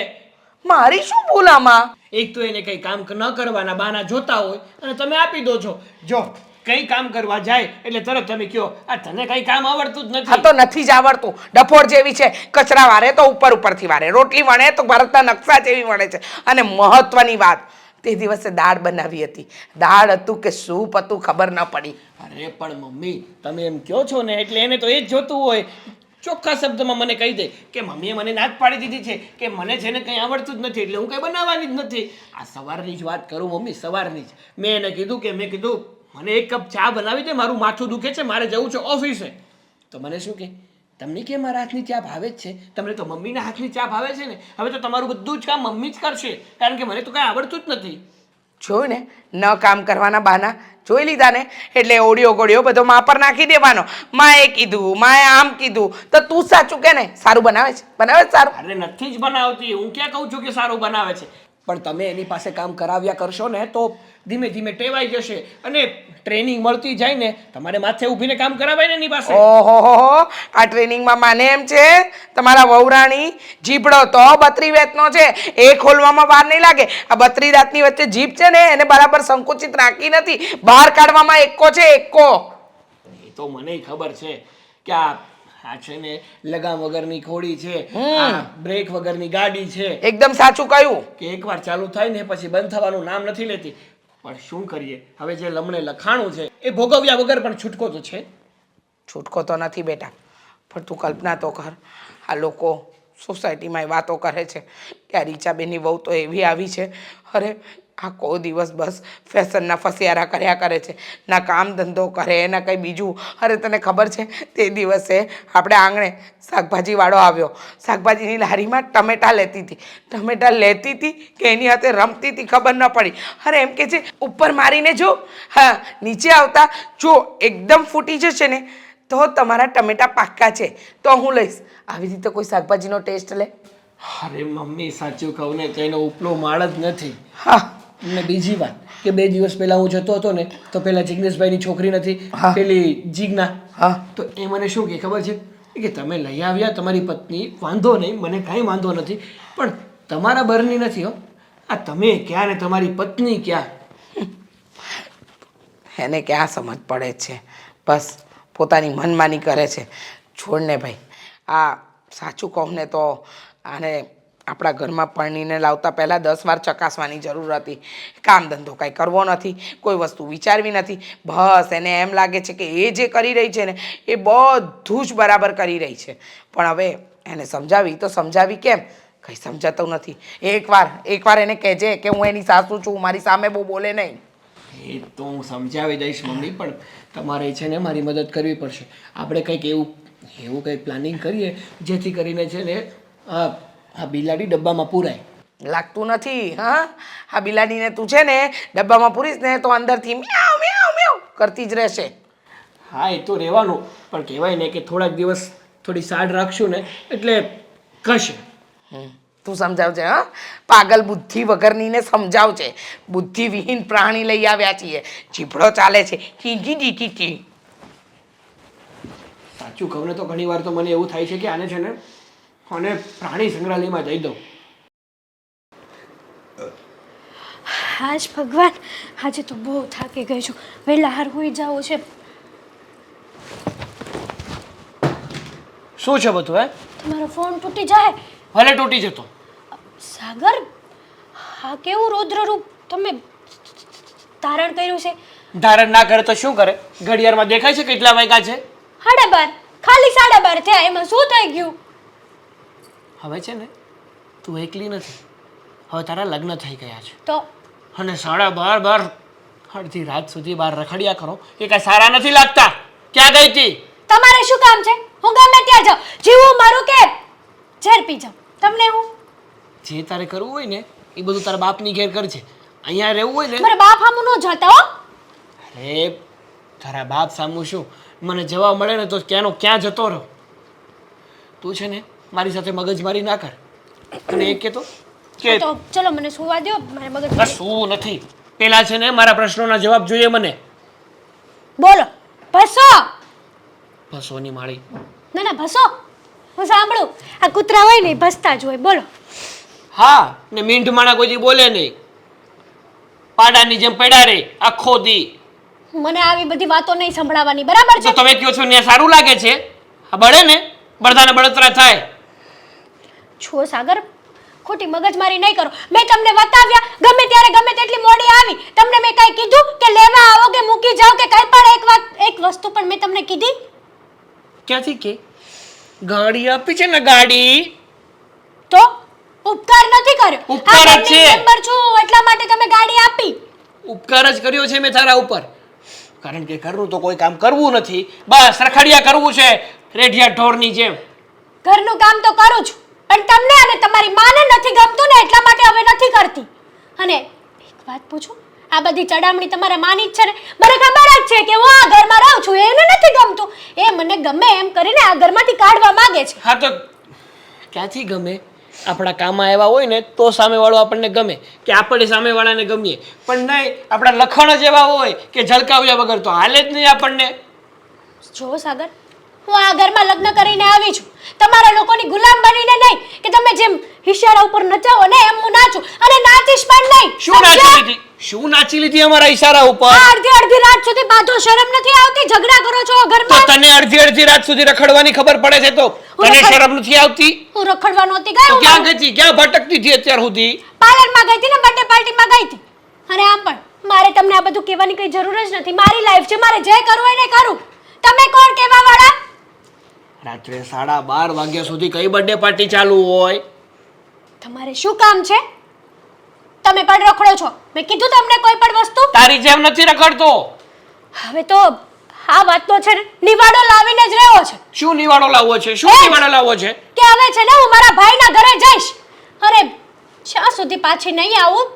મારી શું ભૂલ આમાં? એક તો એને કંઈ કામ ન કરવાના બહાના જોતા હોય અને તમે આપી દો છો. જો કંઈ કામ કરવા જાય એટલે તરત તમે કહો આ તને કંઈ કામ આવડતું જ હા નથી. તો નથી જ આવડતું. ડફોડ જેવી છે, કચરા વારે તો ઉપરથી વારે, રોટલી વણે તો ભારતના નકશા જેવી વણે છે. અને મહત્વની વાત, તે દિવસે દાળ બનાવી હતી. દાળ હતું કે સૂપ હતું ખબર ન પડી. અરે પણ મમ્મી તમે એમ કહો છો ને એટલે એને તો એ જ જોતું હોય. ચોખ્ખા શબ્દમાં મને કહી દે કે મમ્મીએ મને ના જ પાડી દીધી છે કે મને છે ને કંઈ આવડતું જ નથી એટલે હું કંઈ બનાવવાની જ નથી. આ સવારની જ વાત કરું મમ્મી, સવારની જ મેં એને કીધું કે મેં કીધું મને એક કપ ચા બનાવી દે, મારું માથું દુખે છે, મારે જવું છે ઓફિસે. તો મને શું કહે તમને કે મારા હાથની ચા ભાવે જ છે, તમને તો મમ્મીના હાથની ચા ભાવે છે ને, હવે તો તમારું બધું જ કામ મમ્મી જ કરશે કારણ કે મને તો કાંઈ આવડતું જ નથી. જોયું ને, ન કામ કરવાના બહાના જોઈ લીધા ને એટલે ઓડિયો ગોળિયો બધો મા પર નાખી દેવાનો. માએ કીધું, માએ આમ કીધું, તો તું સાચું કે ને સારું બનાવે છે? બનાવે છે સારું? અરે નથી જ બનાવતી, હું ક્યાં કહું છું કે સારું બનાવે છે, પણ તમે એની પાસે કામ કરાવ્યા કરશો ને તો ધીમે ધીમે ટેવાઈ જશે અને ટ્રેનિંગ મળતી જાય ને તમારે માથે ઊભીને કામ કરાવાય ને એની પાસે. ઓહો, આ ટ્રેનિંગમાં માને એમ છે તમારા વહુરાણી જીભડો તો 32 વેતનો છે, એ ખોલવામાં વાર નહીં લાગે. આ 32 દાંતની વચ્ચે જીભ છે ને એને બરાબર સંકુચિત રાખી નથી, બહાર કાઢવામાં એકો છે એકો. એ તો મને ખબર છે કે આ છે ને લગામ વગરની ઘોડી છે, આ બ્રેક વગરની ગાડી છે એકદમ સાચું કહ્યું. કે એકવાર ચાલુ થાય ને પછી બંધ થવાનું નામ નથી લેતી. પણ શું કરીએ, હવે જે લમણે લખાણું છે એ ભોગવ્યા વગર પણ છૂટકો તો છે. છૂટકો તો નથી બેટા, પણ તું કલ્પના તો કર, આ લોકો સોસાયટીમાં એ વાતો કરે છે કે આ રીચાબેનની વહુ તો એવી આવી છે, અરે આખો દિવસ બસ ફેશનના ફસિયારા કર્યા કરે છે, ના કામ ધંધો કરે ના કંઈ બીજું. અરે તને ખબર છે તે દિવસે આપણે આંગણે શાકભાજીવાળો આવ્યો, શાકભાજીની લારીમાં ટમેટાં લેતી હતી કે એની હાથે રમતી હતી ખબર ન પડી. અરે એમ કે છે ઉપર મારીને જો, હા નીચે આવતા જો એકદમ ફૂટી જશે ને તો તમારા ટમેટાં પાક્કા છે તો હું લઈશ. આવી રીતે કોઈ શાકભાજીનો ટેસ્ટ લે? અરે મમ્મી સાચું કહું ને તો એનો ઉપલો માળ જ નથી. હા, અને બીજી વાત કે 2 દિવસ પહેલા હું જતો હતો ને તો પેલા જિગ્નેશભાઈની છોકરી નથી પેલી જીજ્ઞા, હા, તો એ મને શું કહે ખબર છે કે તમે લઈ આવ્યા તમારી પત્ની, વાંધો નહીં, મને કાંઈ વાંધો નથી, પણ તમારા બરની નથી હો, આ તમે ક્યાં ને તમારી પત્ની ક્યાં. એને ક્યાં સમજ પડે છે, બસ પોતાની મનમાની કરે છે. છોડને ભાઈ, આ સાચું કહું ને તો આને આપણા ઘરમાં પરણીને લાવતા પહેલાં 10 વાર ચકાસવાની જરૂર હતી. કામ ધંધો કાંઈ કરવો નથી, કોઈ વસ્તુ વિચારવી નથી, બસ એને એમ લાગે છે કે એ જે કરી રહી છે ને એ બધું જ બરાબર કરી રહી છે. પણ હવે એને સમજાવી તો સમજાવી કેમ, કંઈ સમજાતું નથી. એકવાર એને કહેજે કે હું એની સાસુ છું, મારી સામે બહુ બોલે નહીં. એ તો હું સમજાવી દઈશ મમ્મી, પણ તમારે છે ને મારી મદદ કરવી પડશે. આપણે કંઈક એવું કંઈક પ્લાનિંગ કરીએ જેથી કરીને છે ને આ બિલાડી ડબ્બામાં પૂરાય. લાગતું નથી. હા, આ બિલાડીને તું છે ને ડબ્બામાં પૂરીશ ને તો અંદરથી મ્યાઉ મ્યાઉ મ્યાઉ કરતી જ રહેશે. હા એ તો રહેવાનું, પણ કહેવાય ને કે થોડાક દિવસ થોડી સાડ રાખશું ને એટલે કશે. તું સમજાવજે. હા, પાગલ બુદ્ધિ વગરનીને સમજાવજે. બુદ્ધિવિહીન પ્રાણી લઈ આવ્યા છીએ, જીભડો ચાલે છે કી કી. સાચું કહું ને તો ઘણી વાર તો મને એવું થાય છે કે આને છે ને અને પ્રાણી સંગ્રહાલયમાં જઈ દઉં. હાજ ભગવાન, આજે તો બહુ થાકી ગઈ છું, વહેલા હાર હોઈ જાવ છે. શું છે બધું? તમારો ફોન તૂટી જાય. ભલે તૂટી જતો. સાગર, હા કેવું રૌદ્ર રૂપ તમે ધારણ કર્યું છે. ધારણ ના કરે તો શું કરે? ઘડિયાળમાં દેખાય છે કેટલા વાગ્યા છે? 12:30, ખાલી 12:30 થયા, એમાં શું થઈ ગયું? હવે છે ને તું એકલી નથી, હવે તારા લગ્ન થઈ ગયા છે તો અને 12:30 અડધી રાત સુધી બહાર રખડ્યા કરો એ કાંઈ સારા નથી લાગતા. ક્યાં ગઈ હતી? તમારે શું કામ છે? હું ગમે ત્યાં જાઉં, જીવું મારું કે ઝેર પી જાઉં, તમને હું? જે તારે કરવું હોય ને એ બધું તારા બાપની ઘેર કરજે. અહીંયા રહેવું હોય ને, મારા બાપ હામું ન જતા હો. અરે તારા બાપ સામું શું, મને જવા મળે ને તો ક્યાંનો ક્યાં જતો રહો. તું છે ને મારી સાથે મગજમારી ના કર. અને એ કહેતો કે તો ચલો મને સુવા દો, મારે મગજ બસ શું નથી. પેલા છે ને મારા પ્રશ્નોના જવાબ જોઈએ મને. બોલો. ભસો. ભસોની માળી. ના ના ભસો. હું સાંભળું, આ કૂતરા હોય ને ઈ ભસતા જ હોય. બોલો. હા ને મીંઢ માણા કોઈ દી બોલે નહીં, પાડાની જેમ પડ્યા રે આખો દી. મને આવી બધી વાતો નહીં સંભળાવવાની, બરાબર તો છે? તમે કહો છો ને સારું લાગે છે? આ બળે ને બળદાને બળતરા થાય. છો સાગર, ખોટી મગજમારી નહીં કરો. મેં તમને બતાવ્યા ગમે ત્યારે ગમે તેટલી મોડી આવી, તમને મેં કાંઈ કીધું કે લેવા આવો કે મૂકી જાઓ કે કાંઈ પણ એક વસ્તુ પણ મેં તમને કીધી? ક્યાંથી કે ગાડી આપી છે ને ગાડી? તો ઉપકાર નથી કર્યો. ઉપકાર જ હા, છે. મેમ્બર છું એટલા માટે તમે ગાડી આપી. ઉપકાર જ કર્યો છે મેં તારા ઉપર, કારણ કે ઘરનું તો કોઈ કામ કરવું નથી, બસ રખડિયા કરવું છે રેઢિયા ઢોરની જેમ. ઘરનું કામ તો કરું છું, પણ તમને અને તમારી માને નથી ગમતું ને એટલા માટે હવે નથી કરતી. અને એક વાત પૂછું, આ બધી ચડામણી તમારા માની જ છે ને? મને ખબર જ છે કે હું આ ઘરમાં રહું છું, એને નથી ગમતું. એ મને ગમે એમ કરીને આ ઘરમાંથી કાઢવા માંગે છે. હા તો ક્યાંથી ગમે? આપણા કામમાં આવ્યા હોય ને તો સામેવાળો આપણને ગમે, કે આપણે સામેવાળાને ગમીએ. પણ નહીં, આપણા લખણ જ એવા હોય કે ઝલકાવ્યા વગર તો હાલે જ નહીં આપણને. જો સાગર, હું આ ઘરમાં લગ્ન કરીને આવી છું, તમારા લોકોની ગુલામ બનીને નહીં કે તમે જેમ ઈશારા ઉપર નચાવો ને એમ હું નાચું. અને નાચીશ પણ નહીં. શું નાચી સમજ્યા? લીધી? શું નાચી લીધી અમારા ઈશારા ઉપર? આ અડધી રાત સુધી બાંધો, શરમ નથી આવતી? ઝઘડા કરો છો તો ઘરમાં. તને અડધી રાત સુધી રખડવાની ખબર પડે છે તો તને શરમ નથી આવતી? હું રખડવા નહોતી ગઈ, તો હું ક્યાં ગઈ હતી? ક્યાં ભટકતી હતી અત્યાર સુધી? પાર્લરમાં ગઈ હતી ને, બર્થડે પાર્ટીમાં ગઈ હતી. અને આમ પણ મારે તમને આ બધું કહેવાની કઈ જરૂર જ નથી. મારી લાઈફ છે, મારે જે કરવું હોય ને કરું. તમે કોણ કહેવા વાળા? રાત્રે 12:30 વાગ્યા સુધી કઈ બર્થડે પાર્ટી ચાલુ હોય? તમારે શું કામ છે? તમે પણ રખડો છો. મેં કીધું તમને કોઈ પણ વસ્તુ? તારી જેમ નથી રખડતો. હવે તો આ વાતનો છે ને નિવાડો લાવીને જ રહ્યો છે. શું નિવાડો લાવવો છે? શું નિવાડો લાવવો છે? કે હવે છે ને હું મારા ભાઈના ઘરે જઈશ. અરે જ્યાં સુધી પાછી નહીં આવું,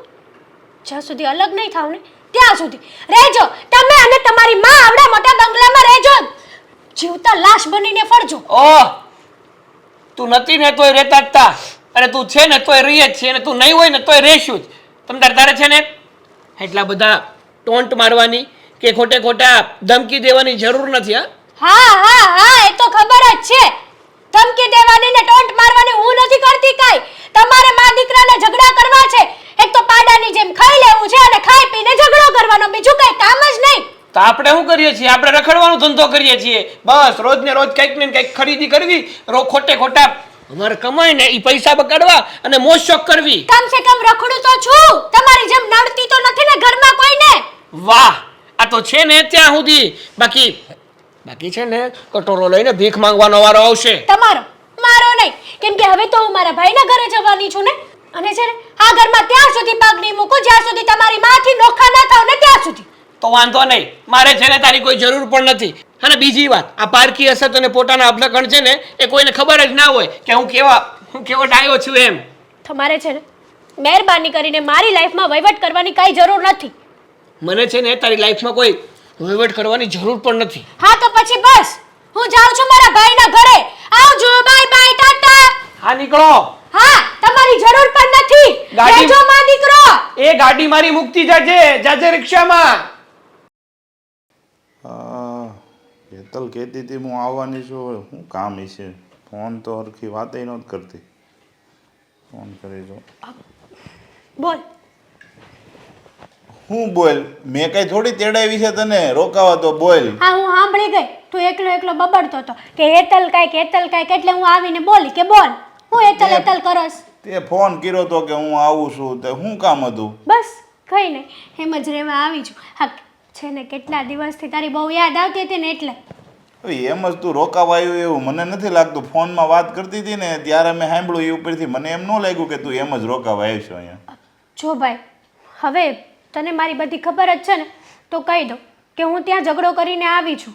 જ્યાં સુધી અલગ નહીં થાવ ને ત્યાં સુધી રહેજો તમે અને તમારી માં આવડા મોટા બંગલામાં રહેજો. જીવતા લાશ બનીને ફરજો. ઓહ, તું નથી ને તોય રહેતા જ તા, અને તું છે ને તોય રહીએ જ છે, અને તું નહીં હોય ને તોય રહેશું જ. તારે છે ને એટલા બધા ટોન્ટ મારવાની કે ખોટે ખોટા ધમકી દેવાની જરૂર નથી. હા હા હા, એ તો ખબર જ છે. ધમકી દેવાની ને ટોન્ટ મારવાની હું નથી કરતી કાઈ. તમારે માં દીકરાને ઝઘડા કરવા છે. એક તો પાડાની જેમ ખાઈ લેવું છે અને ખાઈ પીને ઝઘડો કરવાનો, બીજું કઈ કામ જ નહીં. તો આપણે શું કરીએ છીએ? આપણે રખડવાનો ધંધો કરીએ છીએ. બસ રોજ ને રોજ કંઈક ને કંઈક ખરીદી કરવી, ખોટે ખોટા અમારે કમાઈ ને એ પૈસા બગાડવા અને મોજ શોખ કરવી. કમ સે કમ રખડું તો છું. તમારી જેમ નડતી તો નથી ને ઘરમાં કોઈને. વાહ, આ તો છે ને ત્યાં સુધી. બાકી છે ને કટોરો લઈને ભીખ માંગવાનો વારો આવશે. તમારો, મારો નહીં. કેમ કે હવે તો હું મારા ભાઈના ઘરે જવાની છું ને. અને છે ને આ ઘરમાં ત્યાં સુધી પગ નહીં મૂકું જ્યાં સુધી તમારી માથી નોખા ના થાવ ને ત્યાં સુધી. તો વાંધો નહીં, મારે છે ને તારી કોઈ જરૂર પણ નથી. અને બીજી વાત, આ પારકી અસત અને પોતાના અભલકણ છે ને એ કોઈને ખબર જ ના હોય કે હું કેવો ડાયો છું એમ. તમારે છે ને મહેરબાની કરીને મારી લાઈફમાં વહીવટ કરવાની કાંઈ જરૂર નથી. મને છે ને તારી લાઈફમાં કોઈ વહીવટ કરવાની જરૂર પણ નથી. હા તો પછી બસ, હું જાઉં છું મારા ભાઈના ઘરે. આવજો, બાય બાય, ટાટા. હા નીકળો. હા, તમારી જરૂર પણ નથી. ગાડી- રહેજો માં દીકરો. એ ગાડી મારી મુક્તિ જાજે રિક્ષામાં. હેતલ કહેતી હતી હું આવવાની છું, શું કામ છે? ફોન તો હરખી વાતે નહોતી કરતી. ફોન કરી જો. બોલ. હું બોલ? મેં કઈ થોડી તેડાવી છે તને રોકાવા, તો બોલ. હા, હું સાંભળી ગઈ. તું એકલો બબડતો હતો કે હેતલ કાંઈક એટલે હું આવીને બોલી કે બોલ. હું હેતલ કરસ. તે ફોન કર્યો તો કે હું આવું છું, તે શું કામ હતું? બસ કઈ નહીં, એમ જ રહેવા આવી છું. હા છે ને કેટલા દિવસથી તારી બહુ યાદ આવતી હતી ને એટલે. હવે એમ જ તું રોકાવા આવ્યું એવું મને નથી લાગતું. ફોનમાં વાત કરતી હતી ને ત્યારે મેં સાંભળ્યું એ ઉપરથી મને એમ ન લાગ્યું કે તું એમ જ રોકાવા આવ્યો છો અહીંયા. જો ભાઈ, હવે તને મારી બધી ખબર જ છે ને, તો કહી દો કે હું ત્યાં ઝઘડો કરીને આવી છું.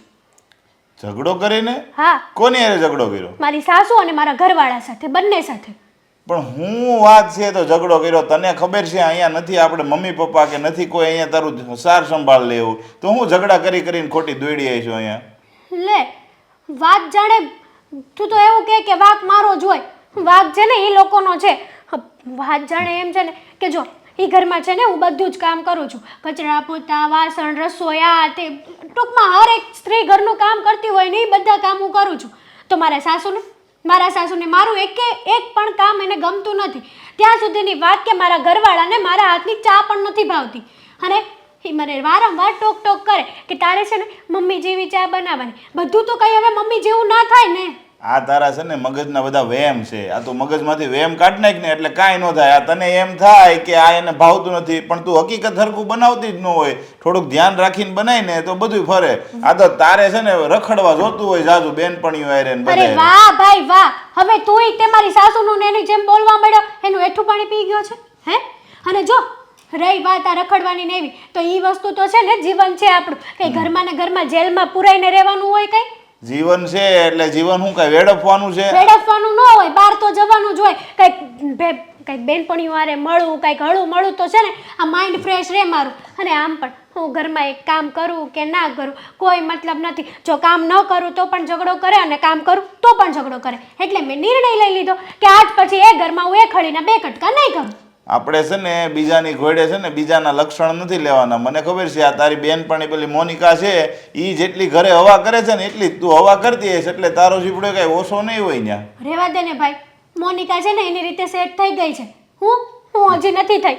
ઝઘડો કરીને? હા, કોની હારે ઝઘડો કર્યો? મારી સાસુ અને મારા ઘરવાળા સાથે, બંને સાથે. પણ હું વાત છે તો ઝઘડો કર્યો? તને ખબર છે અહીંયા નથી આપણે મમ્મી પપ્પા કે નથી કોઈ અહીંયા તારું સાર સંભાળ લેવું, તો હું ઝઘડા કરીને ખોટી દોડી આવી છું અહીંયા? લે, વાત જાણે તું તો એવું કે વાંક મારો જ હોય. વાંક છે ને એ લોકોનો છે. વાત જાણે એમ છે ને કે જો એ ઘરમાં છે ને હું બધું જ કામ કરું છું, કચરા પોતા, વાસણ, રસોઈ, આ તે, ટૂંકમાં હર એક સ્ત્રી ઘરનું કામ કરતી હોય ને એ બધા કામ હું કરું છું. તો મારા સાસુને મારું એક પણ કામ એને ગમતું નથી. ત્યાં સુધીની વાત કે મારા ઘરવાળાને મારા હાથની ચા પણ નથી ભાવતી. અને એ મને વારંવાર ટોક કરે કે તારે છે ને મમ્મી જેવી ચા બનાવવાની. બધું તો કંઈ હવે મમ્મી જેવું ના થાય ને. આ તારા છે ને મગજના બધા વહેમ છે. આ તું મગજમાંથી વહેમ કાઢ નાખ ને એટલે કાંઈ ન થાય. આ તને એમ થાય કે આ એને ભાવતું નથી, પણ તું હકીકત હરખું બનાવતી જ ન હોય. થોડુંક ધ્યાન રાખીને બનાય ને તો બધું ફરે. આ તો તારે છે ને રખડવા જોતું હોય જાજુ બેનપણીઓ આરે ને અરે બધે. વાહ ભાઈ વાહ, હવે તુંય તે મારી સાસુનું ને એની જેમ બોલવા મળ્યો, એનું એઠું પાણી પી ગયો છે હે. અને જો રહી વાત આ રખડવાની ને એવી, તો એ વસ્તુ તો છે ને જીવન છે આપણું. કઈ ઘરમાં ને ઘરમાં જેલમાં પુરાઈને રહેવાનું હોય? કઈ જીવન છે એટલે જીવન હું કઈ વેડફવાનું છે? વેડફવાનું ન હોય, બહાર તો જવાનું જ હોય. કઈક બેનપણીઓ હારે મળું, કઈક હળું મળું તો છે ને આ માઇન્ડ ફ્રેશ રહે મારું. અને આમ પણ હું ઘરમાં એક કામ કરું કે ના કરું કોઈ મતલબ નથી. જો કામ ન કરું તો પણ ઝઘડો કરે અને કામ કરું તો પણ ઝઘડો કરે. એટલે મેં નિર્ણય લઈ લીધો કે આજ પછી એ ઘરમાં હું એ ખડીના બે કટકા નહીં કરું. આપણે છે ને બીજાની ઘોડે છે ને બીજાના લક્ષણ નથી લેવાના. મને ખબર છે આ તારી બેનપણી પેલી મોનિકા છે, એ જેટલી ઘરે હવા કરે છે ને એટલી તું હવા કરતી હશે, એટલે તારો જીપડો કઈ ઓછો નહીં હોય ત્યાં. રેવા દે ને ભાઈ, મોનિકા છે ને એની રીતે સેટ થઈ ગઈ છે. હું હજી નથી થઈ.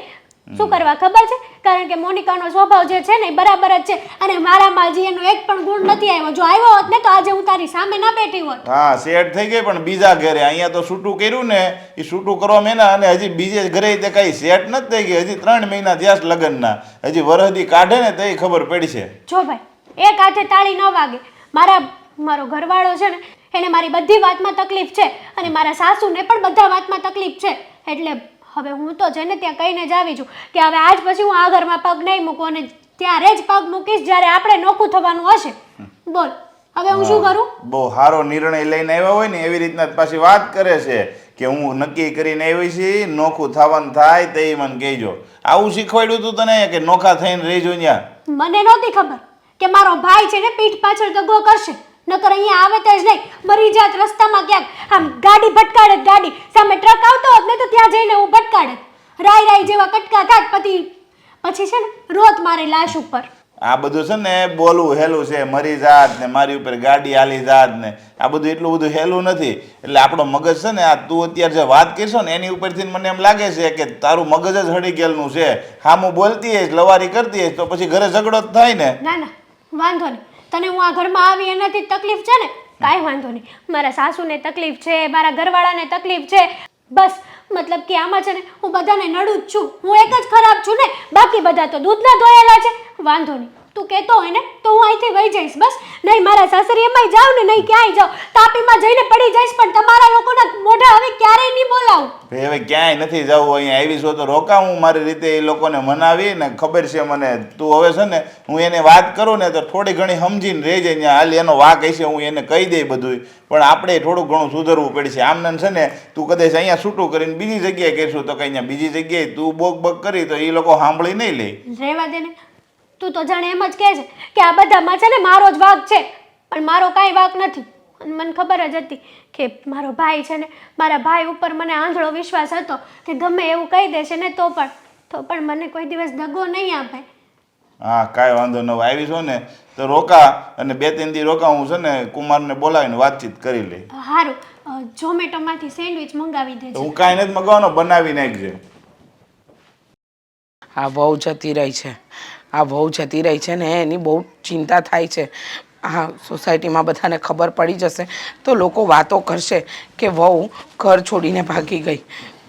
શું કરવા ખબર છે? કારણ કે મોનિકાનો સ્વભાવ જે છે ને એ બરાબર જ છે. અને મારામાં હજી એનો એક પણ ગુણ નથી આવ્યો. જો આવ્યો હોત ને તો આજે હું તારી સામે ના બેઠી હોત. હા, સેટ થઈ ગઈ, પણ બીજા ઘરે. અહીંયા તો છૂટું કર્યું ને, એ છૂટું કરવા મેના અને હજી બીજે ઘરે તે કઈ સેટ નથી થઈ ગઈ. હજી 3 મહિના થયા લગ્નના. હજી વરહદી કાઢે ને તો ખબર પડશે. જો ભાઈ, એક હાથે તાળી ન વાગે. મારો ઘરવાળો છે ને એને મારી બધી વાતમાં તકલીફ છે અને મારા સાસુને પણ બધા વાતમાં તકલીફ છે. એટલે હવે હું તો છે ને ત્યાં કહીને જ આવી છું કે હવે આજ પછી હું આ ઘરમાં પગ નહીં મૂકું, અને ત્યારે જ પગ મૂકીશ જ્યારે આપણે નોખું થવાનું હશે. બોલ હવે હું શું કરું? બહુ સારો નિર્ણય લઈને આવ્યા હોય ને એવી રીતના પાછી વાત કરે છે કે હું નક્કી કરીને આવી છીએ, નોખું થવાનું થાય તે મને કહેજો. આવું શીખવાડ્યું તું તને કે નોખા થઈને રહેજો ત્યાં? મને નહોતી ખબર કે મારો ભાઈ છે ને પીઠ પાછળ દગો કરશે. નકર અહીંયા આવે તો જ નહીં, મરી જાત રસ્તામાં ક્યાંક. આમ ગાડી ભટકાડે, ગાડી સામે ટ્રક આવતો હોત ને તો ત્યાં જઈને હું ભટકાડે. રાઈ જેવા કટકા થાત. પછી છે ને રોત મારી લાશ ઉપર. આ બધું છે ને બોલવું હેલું છે. મરી જાત ને મારી ઉપર ગાડી હાલી જાત ને આ બધું એટલું બધું હેલું નથી. એટલે આપણો મગજ છે ને આ તું અત્યારે જે વાત કરશો ને એની ઉપરથી મને એમ લાગે છે કે તારું મગજ જ હળી ગયેલું છે. હામું બોલતી હશ, લવારી કરતી હશ તો પછી ઘરે ઝઘડો જ થાય ને. ના ના, વાંધો નહીં. તને હું આ ઘરમાં આવી એનાથી તકલીફ છે ને? કાંઈ વાંધો નહીં. મારા સાસુને તકલીફ છે, મારા ઘરવાળાને તકલીફ છે. બસ મતલબ કે આમાં છે ને હું બધાને નડું જ છું. હું એક જ ખરાબ છું ને, બાકી બધા તો દૂધના ધોયેલા છે. વાંધો નહીં, તું કહેતો હોય ને તો હું અહીંથી વહી જઈશ. બસ નહીં મારા સાસરી એમાંય જાઉં ને નહીં ક્યાંય જાઉં, તાપીમાં જઈને પડી જઈશ. પણ તમારા લોકોના મોઢા હવે ક્યારેય નહીં બોલાવું. હવે ક્યાંય નથી જવું. અહીંયા આવી છો તો રોકા. હું મારી રીતે એ લોકોને મનાવી ને ખબર છે મને. તું હવે છે ને હું એને વાત કરું ને તો થોડી ઘણી સમજીને રહી જાય. ત્યાં હાલ એનો વાક હશે હું એને કહી દઈ બધું. પણ આપણે થોડું ઘણું સુધરવું પડશે. આમને છે ને તું કદાચ અહીંયા છૂટું કરીને બીજી જગ્યાએ કહેશું તો કઈ અહીંયા બીજી જગ્યાએ તું બોક કરી તો એ લોકો સાંભળી નહીં લે. રહેવા દે ને. તું તો જાણે એમ જ કહે છે કે આ બધામાં છે ને મારો જ વાંક છે, પણ મારો કાંઈ વાંક નથી. અને મને ખબર જ હતી કે મારો ભાઈ છે ને, મારા ભાઈ ઉપર મને આંધળો વિશ્વાસ હતો કે ગમે એવું કહી દેશે ને તો પણ મને કોઈ દિવસ દગો નહીં આપે. હા, કાંઈ વાંધો ન હોય. આવી છો ને તો રોકા અને 2-3 દી રોકા. હું છે ને કુમારને બોલાવીને વાતચીત કરી લઈ. સારું, ઝોમેટોમાંથી સેન્ડવિચ મંગાવી દેજે. હું કાંઈ નથી મગાવવાનો, બનાવી નાખજે. આ વહુ જતી રહી છે. આ વહુ જતી રહી છે ને એની બહુ ચિંતા થાય છે. હા, સોસાયટીમાં બધાને ખબર પડી જશે તો લોકો વાતો કરશે કે વહુ ઘર છોડીને ભાગી ગઈ.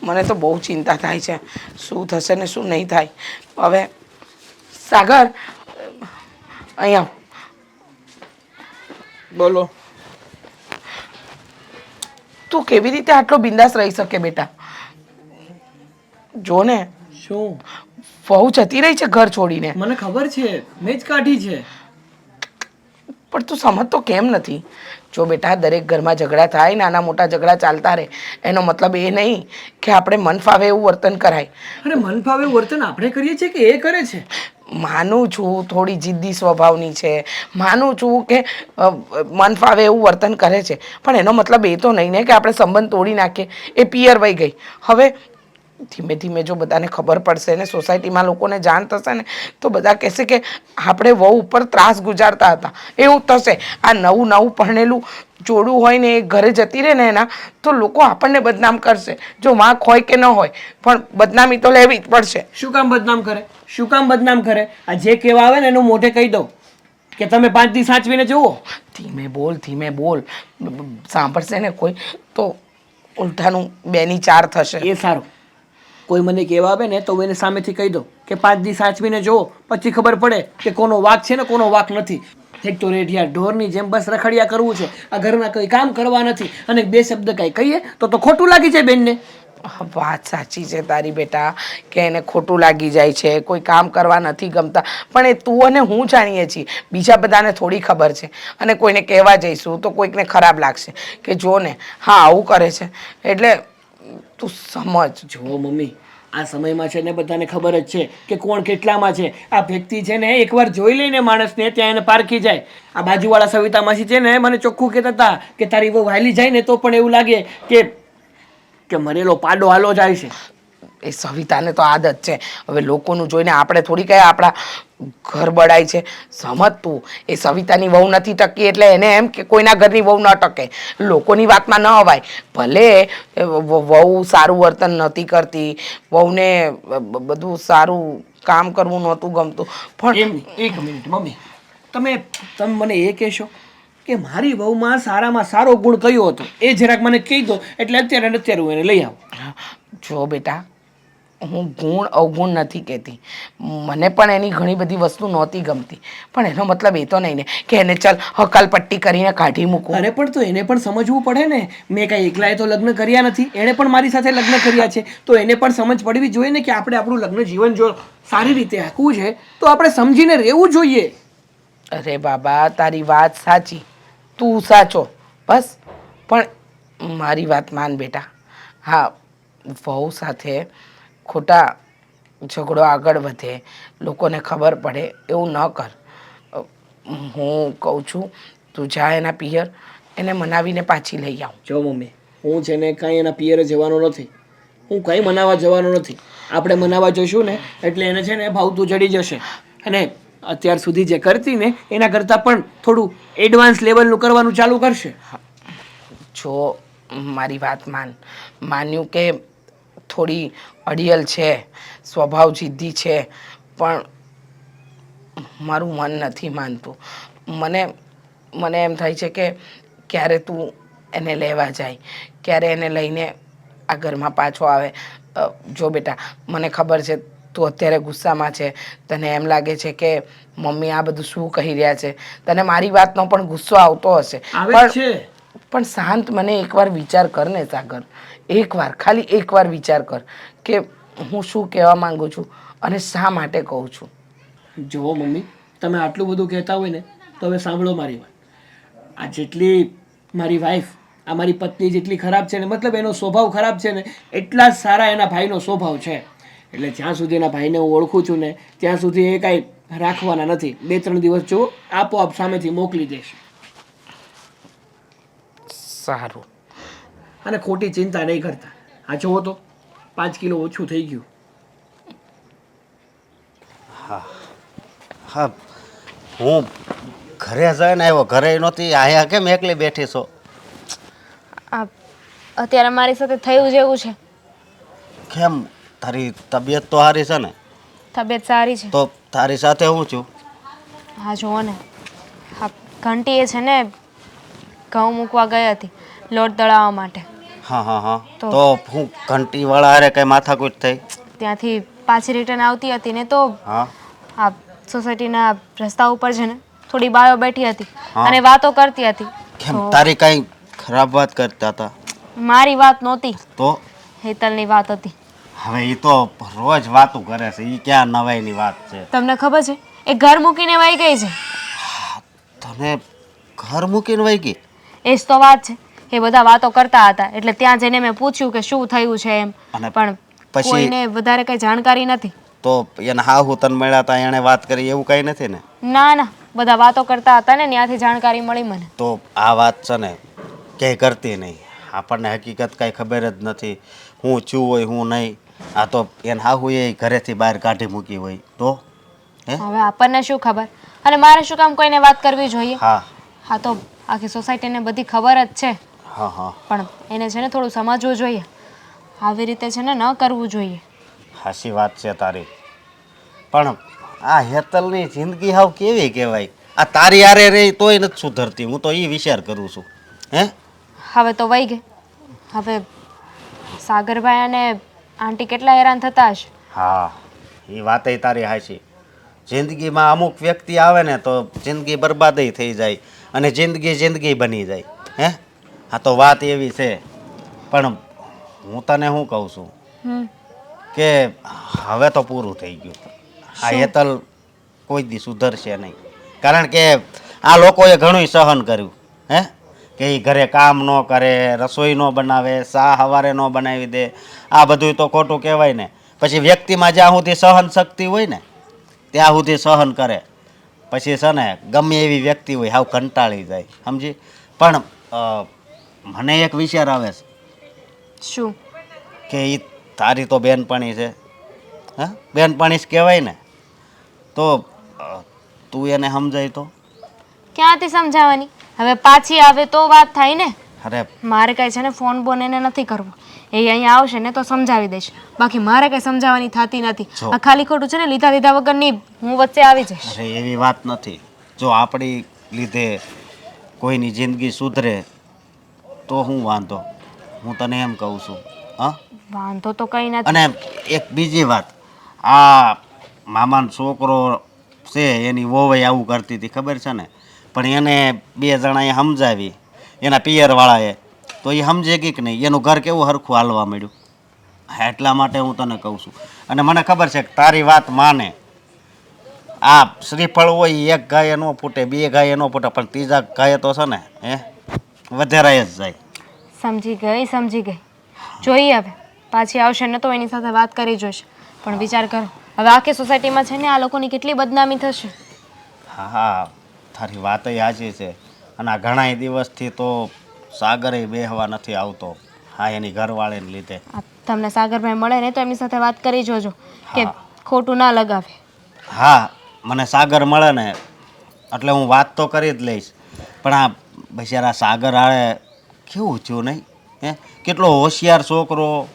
મને તો બહુ ચિંતા થાય છે શું થશે ને શું નહીં થાય. હવે સાગર અહીંયા બોલો. તું કેવી રીતે આટલો બિંદાસ રહી શકે બેટા? જો ને શું? વહુ જતી રહી છે ઘર છોડીને. મને ખબર છે, મેં જ કાઢી છે. પણ તું સમજતો કેમ નથી? જો બેટા, દરેક ઘરમાં ઝઘડા થાય, નાના મોટા ઝઘડા ચાલતા રહે, એનો મતલબ એ નહીં કે આપણે મન ફાવે એવું વર્તન કરાય. અરે મન ફાવે વર્તન આપણે કરીએ છીએ કે એ કરે છે? માનું છું થોડી જિદ્દી સ્વભાવની છે, માનું છું કે મન ફાવે એવું વર્તન કરે છે, પણ એનો મતલબ એ તો નહીં ને કે આપણે સંબંધ તોડી નાખીએ. એ પિયર વહી ગઈ. હવે ધીમે ધીમે જો બધાને ખબર પડશે ને સોસાયટીમાં લોકોને જાણ થશે ને તો બધા કહેશે કે આપણે વહુ ઉપર ત્રાસ ગુજારતા હતા, એવું થશે. આ નવું નવું પરણેલું જોડું હોય ને એ ઘરે જતી રહે ને એના, તો લોકો આપણને બદનામ કરશે. જો વાંક હોય કે ન હોય, પણ બદનામી તો લેવી જ પડશે. શું કામ બદનામ કરે? શું કામ બદનામ કરે? આ જે કહેવા આવે ને એનું મોઢે કહી દઉં કે તમે 5 દી સાચવીને જુઓ. ધીમે બોલ, ધીમે બોલ. સાંભળશે ને કોઈ તો ઉલટાનું 2 ની 4 થશે. એ સારું. કોઈ મને કહેવા આવે ને તો હું એને સામેથી કહી દઉં કે 5 દી સાચવીને જુઓ, પછી ખબર પડે કે કોનો વાંક છે ને કોનો વાંક નથી. એક તો રેઢિયા ઢોરની જેમ બસ રખડિયા કરવું છે, આ ઘરના કંઈ કામ કરવા નથી, અને 2 શબ્દ કાંઈ કહીએ તો ખોટું લાગી જાય બેનને. વાત સાચી છે તારી બેટા કે એને ખોટું લાગી જાય છે, કોઈ કામ કરવા નથી ગમતા, પણ એ તું અને હું જાણીએ છીએ, બીજા બધાને થોડી ખબર છે. અને કોઈને કહેવા જઈશું તો કોઈકને ખરાબ લાગશે કે જો ને હા આવું કરે છે. એટલે તું સમજ. જુઓ મમ્મી, આ સમયમાં છે ને બધાને ખબર જ છે કે કોણ કેટલામાં છે. આ વ્યક્તિ છે ને એકવાર જોઈ લઈને માણસને ત્યાં એને પારખી જાય. આ બાજુવાળા સવિતા માસી છે ને મને ચોખ્ખું કહેતા હતા કે તારી બહુ હાલી જાય ને તો પણ એવું લાગે કે મરેલો પાડો હાલો જાય છે. એ સવિતાને તો આદત છે. હવે લોકોનું જોઈને આપણે થોડી કયા આપણા ઘર બળાય છે. સમજ તું, એ સવિતાની વહુ નથી ટકી એટલે એને એમ કે કોઈના ઘરની વહુ ન ટકે, લોકોની વાતમાં ન અવાય. ભલે વહુ સારું વર્તન નહોતી કરતી, વહુને બધું સારું કામ કરવું નહોતું ગમતું, પણ એમ નહીં. એક મિનિટ મમ્મી, તમે મને એ કહેશો કે મારી વહુમાં સારામાં સારો ગુણ કયો હતો એ જરાક મને કહી દો, એટલે અત્યારે હું એને લઈ આવું. જો બેટા, હું ગુણ અવગુણ નથી કહેતી, મને પણ એની ઘણી બધી વસ્તુ નહોતી ગમતી, પણ એનો મતલબ એ તો નહીં ને કે એને ચાલ હકાલપટ્ટી કરીને કાઢી મૂકું. અરે પણ તો એને પણ સમજવું પડે ને. મેં કાંઈ એકલાએ તો લગ્ન કર્યા નથી, એણે પણ મારી સાથે લગ્ન કર્યા છે, તો એને પણ સમજ પડવી જોઈએ ને કે આપણે આપણું લગ્ન જીવન જો સારી રીતે આખવું છે તો આપણે સમજીને રહેવું જોઈએ. અરે બાબા, તારી વાત સાચી, તું સાચો, બસ. પણ મારી વાત માન બેટા. હા, વહુ સાથે ખોટા ઝઘડો આગળ વધે, લોકોને ખબર પડે એવું ન કર. હું કહું છું તું જા એના પિયર, એને મનાવીને પાછી લઈ આવ. જો મમ્મી, હું છે ને કાંઈ એના પિયરે જવાનો નથી, હું કંઈ મનાવવા જવાનો નથી. આપણે મનાવવા જઈશું ને એટલે એને છે ને ભાવતું ચડી જશે, અને અત્યાર સુધી જે કરતી ને એના કરતાં પણ થોડું એડવાન્સ લેવલનું કરવાનું ચાલુ કરશે. જો મારી વાત માન્યું કે થોડી અડિયલ છે, સ્વભાવ જિદ્દી છે, પણ મારું મન નથી માનતું. મને એમ થાય છે કે ક્યારે તું એને લેવા જાય, ક્યારે એને લઈને આ ઘરમાં પાછો આવે. જો બેટા, મને ખબર છે તું અત્યારે ગુસ્સામાં છે, તને એમ લાગે છે કે મમ્મી આ બધું શું કહી રહ્યા છે, તને મારી વાતનો પણ ગુસ્સો આવતો હશે, પણ શાંત મને એકવાર વિચાર કર ને સાગર. એકવાર, ખાલી એકવાર વિચાર કર કે હું શું કહેવા માંગુ છું અને શા માટે કહું છું. જુઓ મમ્મી, તમે આટલું બધું કહેતા હોય ને તો હવે સાંભળો મારી વાત. આ જેટલી મારી વાઈફ, આ મારી પત્ની જેટલી ખરાબ છે ને, મતલબ એનો સ્વભાવ ખરાબ છે ને, એટલા જ સારા એના ભાઈનો સ્વભાવ છે. એટલે જ્યાં સુધી એના ભાઈને હું ઓળખું છું ને ત્યાં સુધી એ કાંઈ રાખવાના નથી. 2-3 દિવસ જુઓ, આપોઆપ સામેથી મોકલી દેશે. સારું. અને ખોટી ચિંતા નહીં કરતા. આ જુઓ તો 5 કિલો ઓછું થઈ ગયું. હા, હું ઘરે જઈને આવ્યો, ઘરે નહોતી, અહીંયા કેમ એકલી બેઠી છો? આ અત્યારે મારી સાથે થયું જેવું છે. કેમ, તારી તબિયત તો સારી છે ને? તબિયત સારી છે. તો તારી સાથે હું છું. હા જુઓ ને, હા ઘંટી એ છે ને ઘઉં મૂકવા ગઈ હતી લોટ દળાવવા માટે. હા હા હા. તો હું ઘંટીવાળા હારે કઈ માથાકૂટ થઈ? ત્યાંથી પાછી રિટર્ન આવતી હતી ને તો હા, આ સોસાયટીના રસ્તા ઉપર છે ને થોડી બાયો બેઠી હતી અને વાતો કરતી હતી. કેમ, તારી કઈ ખરાબ વાત કરતા હતા? મારી વાત નહોતી, તો હેતલની વાત હતી. હવે એ તો રોજ વાતું કરે છે, એ ક્યાં નવાઈની વાત છે. તમને ખબર છે એ ઘર મૂકીને વહી ગઈ છે. તને ઘર મૂકીને વહી ગઈ? એ જ તો વાત છે. એ બધા વાતો કરતા હતા એટલે ત્યાં જઈને મેં પૂછ્યું કે શું થયું છે એમ, અને પણ પછી? કોઈને વધારે કઈ જાણકારી નથી. તો એને હાહુ તને મળ્યા હતા એણે વાત કરી એવું કંઈ નથી ને? ના ના, બધા વાતો કરતા હતા ને ત્યાંથી જાણકારી મળી મને. તો આ વાત છે ને ક્યાંય કરતી નહીં. આપણને હકીકત કાંઈ ખબર જ નથી હું છું હોય હું નહીં. આ તો એને હાહુ એ ઘરેથી બહાર કાઢી મૂકી હોય તો હે? હવે આપણને શું ખબર, અને મારે શું કામ કોઈને વાત કરવી જોઈએ? હા હા તો આખી સોસાયટીને બધી ખબર જ છે, હા હા, પણ એને છે ને થોડું સમજવું જોઈએ. આવી રીતે છે ને ન કરવું જોઈએ. હાચી વાત છે તારી. પણ આ હેતલની જિંદગી હાવ કેવી કહેવાય? આ તારી હારે રહી તોય નથી સુધરતી. હું તો એ વિચાર કરું છું. હે હવે તો વહી ગઈ. હવે સાગરભાઈ અને આંટી કેટલા હેરાન થતા હશે. હા, એ વાતય તારી હાચી. જિંદગીમાં અમુક વ્યક્તિ આવે ને તો જિંદગી બરબાદય થઈ જાય અને જિંદગી બની જાય. હે આ તો વાત એવી છે. પણ હું તને શું કહું છું હમ કે હવે તો પૂરું થઈ ગયું. આ હેતલ કોઈ દી સુધરશે નહીં. કારણ કે આ લોકોએ ઘણું સહન કર્યું. હે કે એ ઘરે કામ ન કરે, રસોઈ ન બનાવે, ચા સવારે ન બનાવી દે. આ બધું તો ખોટું કહેવાય ને. પછી વ્યક્તિમાં જ્યાં સુધી સહન શક્તિ હોય ને ત્યાં સુધી સહન કરે. પછી છે ને ગમે એવી વ્યક્તિ હોય હાવ કંટાળી જાય. સમજી? પણ મને એક વિચાર આવે છે શું? કે એ તારી તો બેનપણી છે. હા, બેનપણી જ કહેવાય ને. તો તું એને સમજાય તો? ક્યાંથી સમજાવવાની? હવે પાછી આવે તો વાત થાય ને. અરે મારે કાંઈ છે ને ફોન બોન એને નથી કરવો. એ અહીંયા આવશે ને તો સમજાવી દઈશ. બાકી મારે કાંઈ સમજાવવાની થતી નથી. જો. આ ખાલી ખોટું છે ને લીધા લીધા વગરની હું વચ્ચે આવી જઈશ. અરે એવી વાત નથી. જો આપણી લીધે કોઈની જિંદગી સુધરે તો હું વાંધો. હું તને એમ કહું છું. હા, વાંધો તો કંઈ નથી. અને એક બીજી વાત, આ મામાનો છોકરો છે એની વહુએ આવું કરતી હતી ખબર છે ને, પણ એને બે જણાએ સમજાવી એના પિયરવાળાએ તો એ સમજે ગઈ કે નહીં, એનું ઘર કેવું હરખું હાલવા મળ્યું. હા, એટલા માટે હું તને કહું છું. અને મને ખબર છે કે તારી વાત માને. આ શ્રીફળ હોય એક ગાય ન ફૂટે, બે ગાય ન ફૂટે, પણ ત્રીજા ગાય તો છે ને વધારાય જ જાય. સમજી ગઈ. જોઈએ હવે પાછી આવશે ને તો એની સાથે વાત કરી જોઈશ. પણ વિચાર કરો, હવે આખી સોસાયટીમાં છે ને આ લોકોની કેટલી બદનામી થશે. હા હા, તારી વાતય સાચી છે. અને આ ઘણાય દિવસથી તો સાગરે બેહવા નથી આવતો. હા, એની ઘરવાળીને લીધે. આ તમને સાગરભાઈ મળે ને તો એમની સાથે વાત કરી જોજો કે ખોટું ના લગાવે. હા, મને સાગર મળે ને એટલે હું વાત તો કરી જ લઈશ. પણ આ બિચારા સાગર આળે કેવું થયું નહીં? હે કેટલો હોશિયાર છોકરો,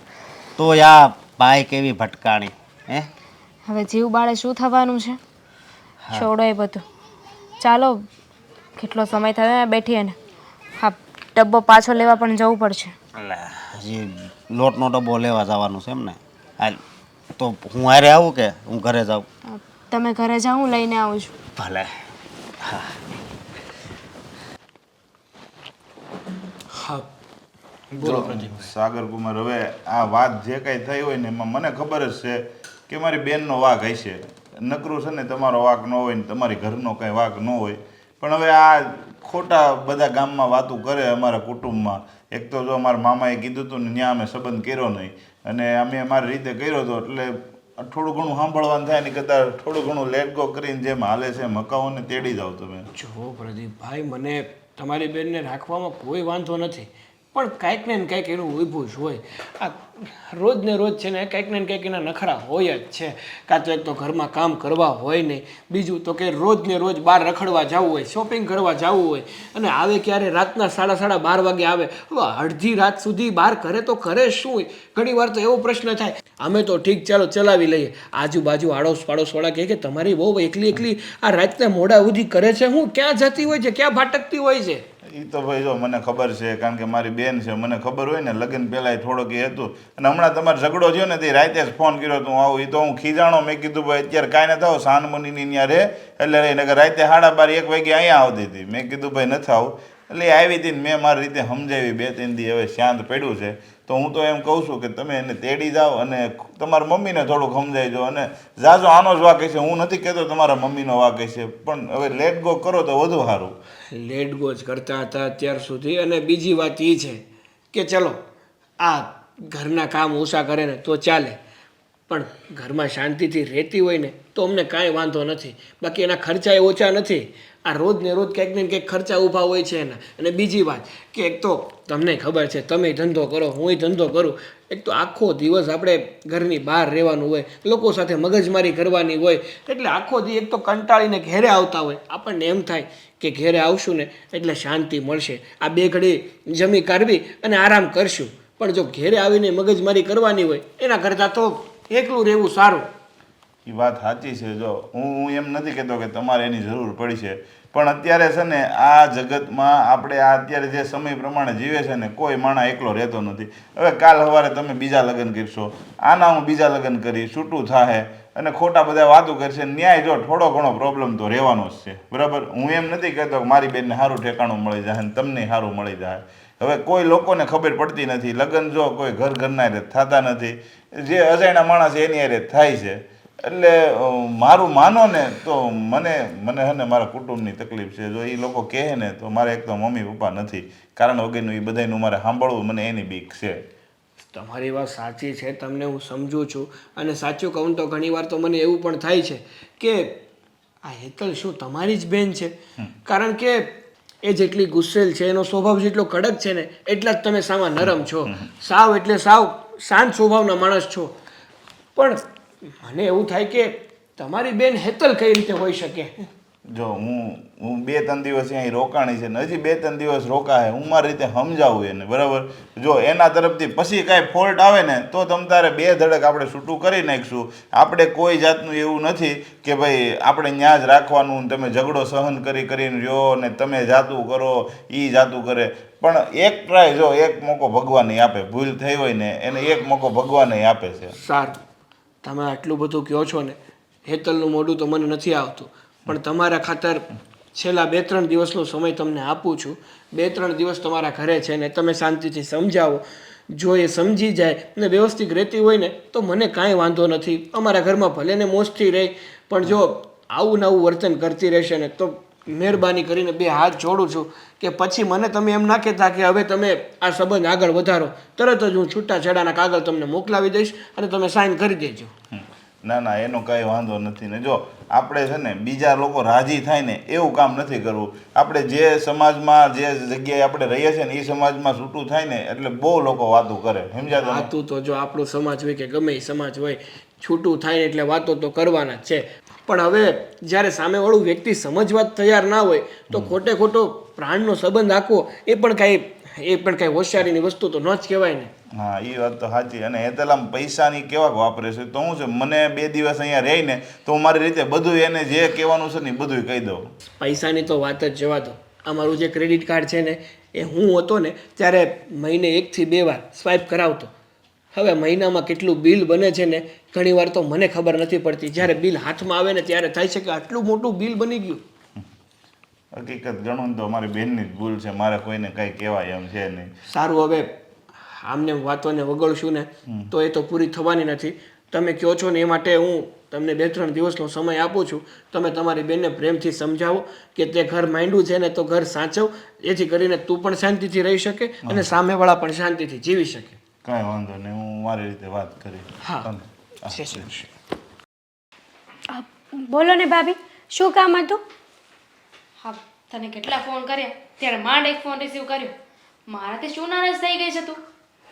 તો આ બાઈ કેવી ભટકાણી. હે હવે જીવ બાળે શું થવાનું છે? છોડો એ બધું. ચાલો, કેટલો સમય થયો ને બેઠી એને. હા, ડબ્બો પાછો લેવા પણ જવું પડશે. એટલે હજી લોટનો ડબ્બો લેવા જવાનું છે એમ ને? હાલ તો હું હારે આવું કે હું ઘરે જાઉં? તમે ઘરે જાઓ, હું લઈને આવું છું. ભલે. હા, જો સાગર કુમાર, હવે આ વાત જે કાંઈ થઈ હોય ને એમાં મને ખબર જ છે કે મારી બેનનો વાંક હશે. નકરું છે ને તમારો વાંક ન હોય ને તમારી ઘરનો કાંઈ વાંક ન હોય. પણ હવે આ ખોટા બધા ગામમાં વાતું કરે અમારા કુટુંબમાં. એક તો જો મારા મામાએ કીધું હતું ને ત્યાં અમે સંબંધ કર્યો નહીં, અને અમે અમારી રીતે કર્યો હતો. એટલે થોડું ઘણું સાંભળવાનું થાય ને કદાચ થોડું ઘણું લેટ ગો કરીને જેમ હાલે છે મકાઓને તેડી જાઓ તમે. જો પ્રદીપભાઈ, મને તમારી બેનને રાખવામાં કોઈ વાંધો નથી, પણ કાંઈક ને કાંઈક એનું ઊભું જ હોય. આ રોજ ને રોજ છે ને કાંઈક ને કાંઈક એના નખરા હોય જ છે. કાં તો એક તો ઘરમાં કામ કરવા હોય નહીં, બીજું તો કે રોજ ને રોજ બહાર રખડવા જવું હોય, શોપિંગ કરવા જવું હોય, અને આવે ક્યારે રાતના 12:30 વાગે આવે. હવે અડધી રાત સુધી બહાર કરે તો કરે શું? ઘણી વાર તો એવો પ્રશ્ન થાય, અમે તો ઠીક ચાલો ચલાવી લઈએ, આજુબાજુ આડોશ પાડોશવાળા કહે કે તમારી બહુ એકલી આ રાતના મોડા સુધી કરે છે, હું ક્યાં જતી હોય છે, ક્યાં ભાટકતી હોય છે? એ તો ભાઈ જો મને ખબર છે, કારણ કે મારી બેન છે, મને ખબર હોય ને. લગ્ન પહેલાં થોડોક એ હતું, અને હમણાં તમારો ઝઘડો થયો ને તે રાતે જ ફોન કર્યો તો હું આવું. એ તો હું ખીજાણો, મેં કીધું ભાઈ અત્યારે કાંઈ ન થાવ, સાનમુનિની ત્યાં રહે એટલે રહી. નકર રાતે 12:30 1 વાગે અહીંયા આવતી હતી. મેં કીધું ભાઈ નથી આવું. એટલે એ આવી હતી ને મેં મારી રીતે સમજાવી 2-3 દી હવે શાંત પડ્યું છે. તો હું તો એમ કહું છું કે તમે એને તેડી જાઓ અને તમારા મમ્મીને થોડુંક સમજાવજો. અને જાજો આનો જ વાક હશે, હું નથી કહેતો તમારા મમ્મીનો વાક હશે, પણ હવે લેટ ગો કરો તો વધુ સારું. લેટ ગો જ કરતા હતા અત્યાર સુધી. અને બીજી વાત એ છે કે ચલો આ ઘરના કામ ઓછા કરે ને તો ચાલે, પણ ઘરમાં શાંતિથી રહેતી હોય ને તો અમને કાંઈ વાંધો નથી. બાકી એના ખર્ચા એ ઓછા નથી. આ રોજ ને રોજ કંઈક ને કંઈક ખર્ચા ઊભા હોય છે એના. અને બીજી વાત કે એક તો તમને ખબર છે, તમે ધંધો કરો, હુંય ધંધો કરું, એક તો આખો દિવસ આપણે ઘરની બહાર રહેવાનું હોય, લોકો સાથે મગજમારી કરવાની હોય, એટલે આખો દી એક તો કંટાળીને ઘેરે આવતા હોય. આપણને એમ થાય કે ઘેરે આવશું ને એટલે શાંતિ મળશે, આ 2 ઘડી જમી કાઢવી અને આરામ કરશું. પણ જો ઘેરે આવીને મગજમારી કરવાની હોય એના કરતાં તો એકલું રહેવું સારું. એ વાત સાચી છે. જો હું એમ નથી કહેતો કે તમારે એની જરૂર પડી છે, પણ અત્યારે છે ને આ જગતમાં આપણે આ અત્યારે જે સમય પ્રમાણે જીવે છે ને કોઈ માણસ એકલો રહેતો નથી. હવે કાલ સવારે તમે બીજા લગ્ન કરશો, આના હું બીજા લગ્ન કરી, છૂટું થાય અને ખોટા બધા વાતો કરશે, ન્યાય જો થોડો ઘણો પ્રોબ્લેમ તો રહેવાનો જ છે, બરાબર. હું એમ નથી કહેતો કે મારી બેનને સારું ઠેકાણું મળી જાય ને તમને સારું મળી જાય. હવે કોઈ લોકોને ખબર પડતી નથી, લગ્ન જો કોઈ ઘરના હારે થતા નથી, જે અજાણ્યા માણસ એની હારે થાય છે. એટલે મારું માનો ને તો મને હે ને મારા કુટુંબની તકલીફ છે. જો એ લોકો કહે ને તો મારે એક તો મમ્મી પપ્પા નથી, કારણ વગરનું એ બધાનું મારે સાંભળવું, મને એની બીક છે. તમારી વાત સાચી છે, તમને હું સમજું છું. અને સાચું કહું તો ઘણીવાર તો મને એવું પણ થાય છે કે આ હેતલ શું તમારી જ બેન છે? કારણ કે એ જેટલી ગુસ્સેલ છે, એનો સ્વભાવ જેટલો કડક છે ને એટલા જ તમે સાવા નરમ છો. સાવ એટલે સાવ શાંત સ્વભાવના માણસ છો. પણ મને એવું થાય કે તમારી બેન હેતલ કઈ રીતે હોઈ શકે? જો હું 2-3 દિવસ અહીં રોકાણી છે ને હજી 2-3 દિવસ રોકાય, હું મારી રીતે સમજાવું એને, બરાબર. જો એના તરફથી પછી કાંઈ ફોલ્ટ આવે ને તો તમ તારે 2 ધડક આપણે છૂટું કરી નાખીશું. આપણે કોઈ જાતનું એવું નથી કે ભાઈ આપણે ન્યા જ રાખવાનું, તમે ઝઘડો સહન કરીને રહ્યો ને તમે જાતું કરો, એ જાતું કરે. પણ એક ટ્રાય, જો એક મોકો ભગવાન આપે, ભૂલ થઈ હોય ને એને એક મોકો ભગવાન આપે છે. સારું, તમે આટલું બધું કહો છો ને, હેતલનું મોઢું તો મને નથી આવતું, પણ તમારા ખાતર છેલ્લા 2-3 દિવસનો સમય તમને આપું છું. 2-3 દિવસ તમારા ઘરે છે ને તમે શાંતિથી સમજાવો. જો એ સમજી જાય ને વ્યવસ્થિત રહેતી હોય ને તો મને કાંઈ વાંધો નથી. અમારા ઘરમાં ભલે ને મોજથી રહે, પણ જો આવું ને આવું વર્તન કરતી રહેશે ને તો મહેરબાની કરીને 2 હાથ જોડું છું કે પછી મને તમે એમ ના કહેતા કે હવે તમે આ સંબંધ આગળ વધારો. તરત જ હું છૂટાછેડાના કાગળ તમને મોકલાવી દઈશ અને તમે સાઈન કરી દેજો. ના ના, એનો કાંઈ વાંધો નથી. ને જો આપણે છે ને બીજા લોકો રાજી થાય ને એવું કામ નથી કરવું. આપણે જે સમાજમાં જે જગ્યાએ આપણે રહીએ છીએ ને એ સમાજમાં છૂટું થાય ને એટલે બહુ લોકો વાતો કરે, સમજ્યા? વાતું તો જો આપણો સમાજ હોય કે ગમે એ સમાજ હોય, છૂટું થાય એટલે વાતો તો કરવાના જ છે. પણ હવે જ્યારે સામેવાળું વ્યક્તિ સમજવા તૈયાર ના હોય તો ખોટે ખોટો પ્રાણનો સંબંધ રાખવો એ પણ કાંઈ હોશિયારીની વસ્તુ તો ન જ કહેવાય ને. હા, એ વાત તો સાચી. અને હેતલ આમ પૈસાની કેવા વાપરે છે તો હું છે, મને 2 દિવસ અહીંયા રહીને તો હું મારી રીતે બધું એને જે કહેવાનું છે ને એ બધું કહી દઉં. પૈસાની તો વાત જ જવા દો. અમારું જે ક્રેડિટ કાર્ડ છે ને એ હું હતો ને ત્યારે મહિને 1 થી 2 વાર સ્વાઇપ કરાવતો. હવે મહિનામાં કેટલું બિલ બને છે ને ઘણીવાર તો મને ખબર નથી પડતી. જ્યારે બિલ હાથમાં આવે ને ત્યારે થાય છે કે આટલું મોટું બિલ બની ગયું. હકીકત ગણું તો મારી બેનની જ ભૂલ છે, મારે કોઈને કંઈ કહેવાય એમ છે નહીં. સારું, હવે આમને વાતોને વગળશું ને તો એ તો પૂરી થવાની નથી. તમે કહો છો ને એ માટે હું તમને 2-3 દિવસનો સમય આપું છું. તમે તમારી બેનને પ્રેમથી સમજાવો કે તે ઘર માંડ્યું છે ને તો ઘર સાચવ, જેથી કરીને તું પણ શાંતિથી રહી શકે અને સામેવાળા પણ શાંતિથી જીવી શકે. કાંઈ વાંધો નહીં, હું મારી રીતે વાત કરી. હા. બોલો ને ભાભી, શું કામ હતું? હા, તને કેટલા ફોન કર્યા ત્યારે માંડ એક ફોન રિસીવ કર્યો. મારાથી શું નારાજ થઈ ગઈ છે તું?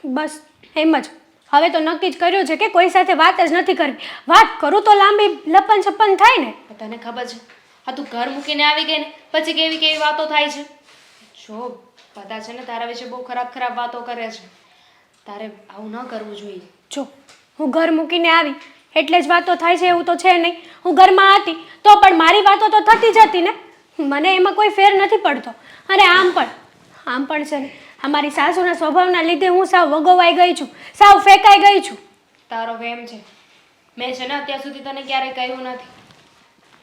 બસ એમ જ. હવે તો નક્કી જ કર્યું છે કે કોઈ સાથે વાત જ નથી કરવી. વાત કરું તો લાંબી લપન છપ્પન થાય ને. તને ખબર છે આ તું ઘર મૂકીને આવી ગઈ ને પછી કેવી કેવી વાતો થાય છે. જો બધા છે ને તારા વિશે બહુ ખરાબ વાતો કરે છે. તારે આવું ન કરવું જોઈએ. જો હું ઘર મૂકીને આવી એટલે જ વાતો થાય છે એવું તો છે નહીં. હું ઘરમાં હતી તો પણ મારી વાતો તો થતી જ હતી ને. મને એમાં કોઈ ફેર નથી પડતો. અને આમ પણ છે ને અમારી સાસુના સ્વભાવના લીધે હું સાવ વગોવાઈ ગઈ છું, સાવ ફેંકાઈ ગઈ છું. તારો વેમ છે. મેં છે ને અત્યાર સુધી તને ક્યારેય કહ્યું નથી,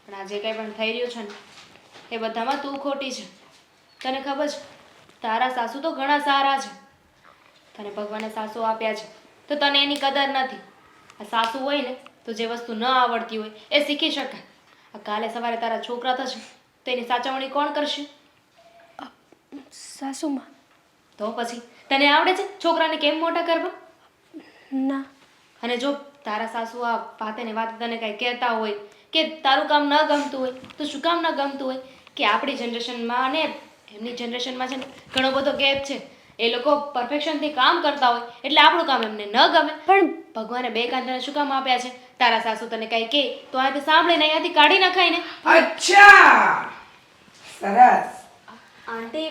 પણ આજે કંઈ પણ થઈ રહ્યું છે ને એ બધામાં તું ખોટી છે. તને ખબર છે તારા સાસુ તો ઘણા સારા છે, તને ભગવાને સાસુ આપ્યા છે તો તને એની કદર નથી. આ સાસુ હોય ને તો જે વસ્તુ ન આવડતી હોય એ શીખી શકાય. આ કાલે સવારે તારા છોકરા થશે તો એની સાચવણી કોણ કરશે? સાસુમાં તો પછી તને આવડે છે છોકરાને કેમ મોટા કરવા? ના. અને જો તારા સાસુ આ વાતે ને વાતે તને કાંઈ કહેતા હોય કે તારું કામ ન ગમતું હોય તો શું કામ ન ગમતું હોય? કે આપણી જનરેશનમાં અને એમની જનરેશનમાં છે ને ઘણો બધો ગેપ છે. એ લોકો પરફેક્શનથી કામ કરતા હોય એટલે આપણું કામ એમને ન ગમે. પણ ભગવાને બે કાન તને શું કામ આપ્યા છે? તારા સાસુ તને કાંઈ કહે તો અહીંયાથી સાંભળીને અહીંયાથી કાઢી નખાય ને. અચ્છા, સરસ. આંટી,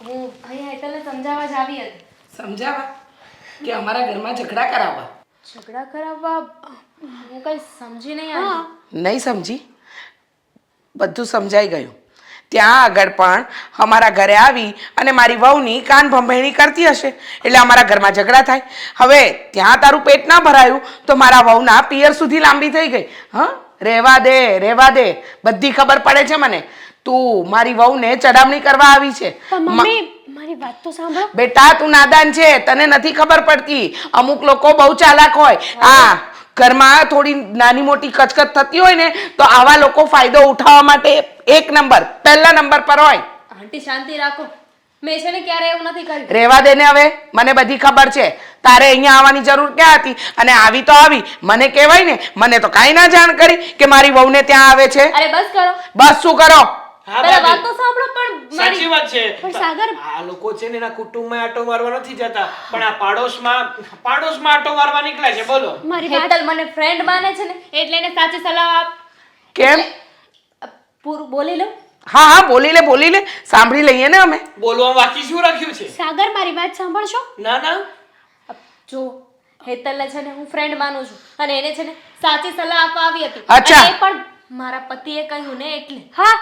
હું અહીંયા હેતલને સમજાવવા જ આવી હતી. સમજાવા કે અમારા ઘરમાં ઝઘડા કરાવવા? ઝઘડા કરાવવા હું કંઈ સમજી નહીં આંટી. નહીં સમજી? બધું સમજાઈ ગયું. ત્યાં આગળ પણ અમારા ઘરે આવી અને મારી વહુની કાન ભંભેણી કરતી હશે એટલે અમારા ઘરમાં ઝઘડા થાય. હવે ત્યાં તારું પેટ ના ભરાયું તો મારા વહુના પિયર સુધી લાંબી થઈ ગઈ. હા, રહેવા દે, રહેવા દે, બધી ખબર પડે છે મને. તું મારી વહુને ચડામણી કરવા આવી છે. પણ મમ્મી મારી વાત તો સાંભળો. બેટા તું નાદાન છે, તને નથી ખબર પડતી. અમુક લોકો બહુ ચાલાક હોય. હા, ઘરમાં થોડી નાની મોટી કચકચ થતી હોય ને તો આવા લોકો ફાયદો ઉઠાવવા માટે એક નંબર, પહેલા નંબર પર હોય. આંટી શાંતિ રાખો, મેં છે ને ક્યારે એવું નથી કર્યું. રહેવા દે ને, હવે મને બધી ખબર છે. તારે અહીંયા આવવાની જરૂર ક્યાં હતી? અને આવી તો આવી, મને કહેવાય ને. મને તો કાંઈ ના જાણ કરી કે મારી વહુને ત્યાં આવે છે. અરે બસ કરો, બસ શું કરો? હા પેલા ભાભી, વાત તો સાંભળો. પણ સાચી વાત છે. પણ સાગર આ લોકો છે ને એના કુટુંબમાં આટો મારવા નથી જતા, પણ આ પાડોશમાં આટો મારવા નીકળે છે. બોલો. મારી વાત હેતલ મને ફ્રેન્ડ માને છે ને એટલે એને સાચી સલાહ આપ. કેમ? પૂરું બોલી લો. હા હા, બોલી લે, સાંભળી લઈએ ને અમે. બોલવા બાકી શું રાખ્યું છે? સાગર મારી વાત સાંભળશો? ના ના, જો હેતલને છે ને હું ફ્રેન્ડ માનું છું અને એને છે ને સાચી સલાહ આપવા આવી હતી. અચ્છા. અને એ પણ મારા પતિએ કહ્યું ને એટલે. હા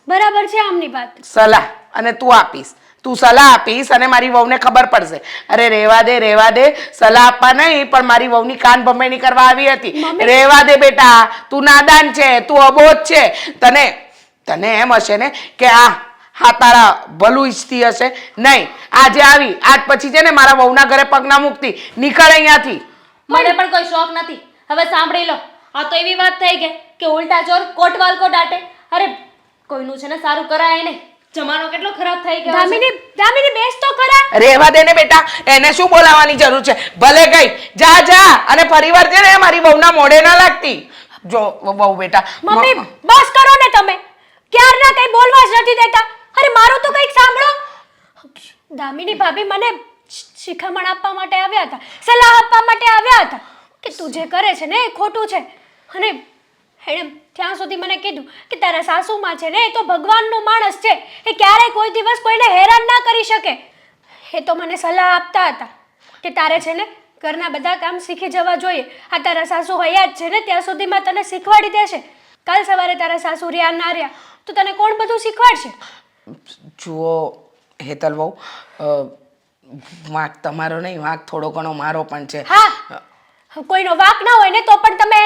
બરાબર છે આમની વાત. સલાહ અને તું આપીશ, તું સલાહ આપીશ અને મારી વહુને ખબર પડશે. અરે રહેવા દે, સલાહ આપવા નહીં પણ મારી વહુની કાન ભંભેણી કરવા આવી હતી. રહેવા દે બેટા, તું નાદાન છે, તું અબોધ છે. તને એમ હશે ને કે હા તારા ભલું ઈચ્છતી હશે. નહીં, આજે આવી, આજ પછી છે ને મારા વહુના ઘરે પગ ના મૂકતી. નીકળ અહીંયાથી. મને પણ કોઈ શોખ નથી. હવે સાંભળી લો, આ તો એવી વાત થઈ ગઈ કે ઉલટા ચોર કોટવાલ કો દાટે. અરે કોઈનું છે ને સારું કરાય નહીં. જમાનો કેટલો ખરાબ થઈ ગયો છે. દામિની બેસ તો ખરા. રહેવા દે ને બેટા, એને શું બોલાવવાની જરૂર છે? ભલે ગઈ, જા અને ફરીવાર છે ને મારી વહુના મોઢે ના લાગતી. જો વહુ બેટા, મમ્મી બસ કરો ને તમે. ક્યારના કઈ બોલવા જ નથી દેતા. અરે મારું તો કંઈક સાંભળો. દામિની ભાભી મને શિખામણ આપવા માટે આવ્યા હતા, સલાહ આપવા માટે આવ્યા હતા કે તું જે કરે છે ને એ ખોટું છે. અને એણે ત્યાં સુધી મને કીધું કે તારા સાસુમાં છે ને એ તો ભગવાનનો માણસ છે, એ ક્યારેય કોઈ દિવસ કોઈને હેરાન ના કરી શકે. એ તો મને સલાહ આપતા હતા કે તારે છે ને ઘરના બધા કામ શીખી જવા જોઈએ. આ તારા સાસુ હયાત છે ને ત્યાં સુધીમાં તને શીખવાડી દેશે. કાલ સવારે તારા સાસુ રહ્યા ના રહ્યા તો તને કોણ બધું શીખવાડશે? જુઓ હેતલ વહુ, વાંક તમારો નહીં, વાંક થોડો ઘણો મારો પણ છે. હા, કોઈનો વાંક ના હોય ને તો પણ તમે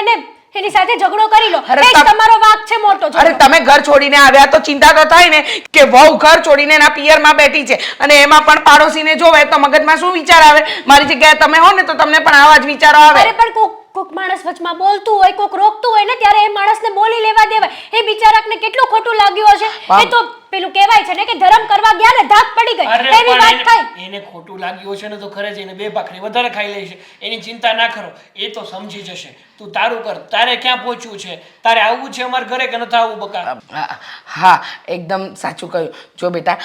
એની સાથે ઝઘડો કરી લો. અરે એ જ તમારો વાંક છે મોટો. અરે તમે ઘર છોડીને આવ્યા તો ચિંતા તો થાય ને કે વહુ ઘર છોડીને એના પિયરમાં બેઠી છે અને એમાં પણ પાડોશીને જોવે તો મગજમાં શું વિચાર આવે? મારી જગ્યાએ તમે હો ને તો તમને પણ આવા જ વિચારો આવે. અરે પણ કોક માણસ વચમાં બોલતું હોય, કોક રોકતું હોય ને ત્યારે એ માણસને બોલી લેવા દેવાય. એ બિચારાને કેટલું ખોટું લાગ્યું હશે. એ તો પેલું કહેવાય છે ને કે ધર્મ કરવા ગયા ને ધાક પડી ગઈ, અરે એવી વાત પણ થાય. એને ખોટું લાગ્યું હશે ને તો ખરે જઈને બે ભાખરી વધારે ખાઈ લેશે. એની ચિંતા ના કરો, એ તો સમજી જશે. તું તારું કર. તારે ક્યાં પહોંચવું છે? તારે આવવું છે અમારા ઘરે કે નથી આવવું બકા? હા, એકદમ સાચું કહ્યું. જો બેટા,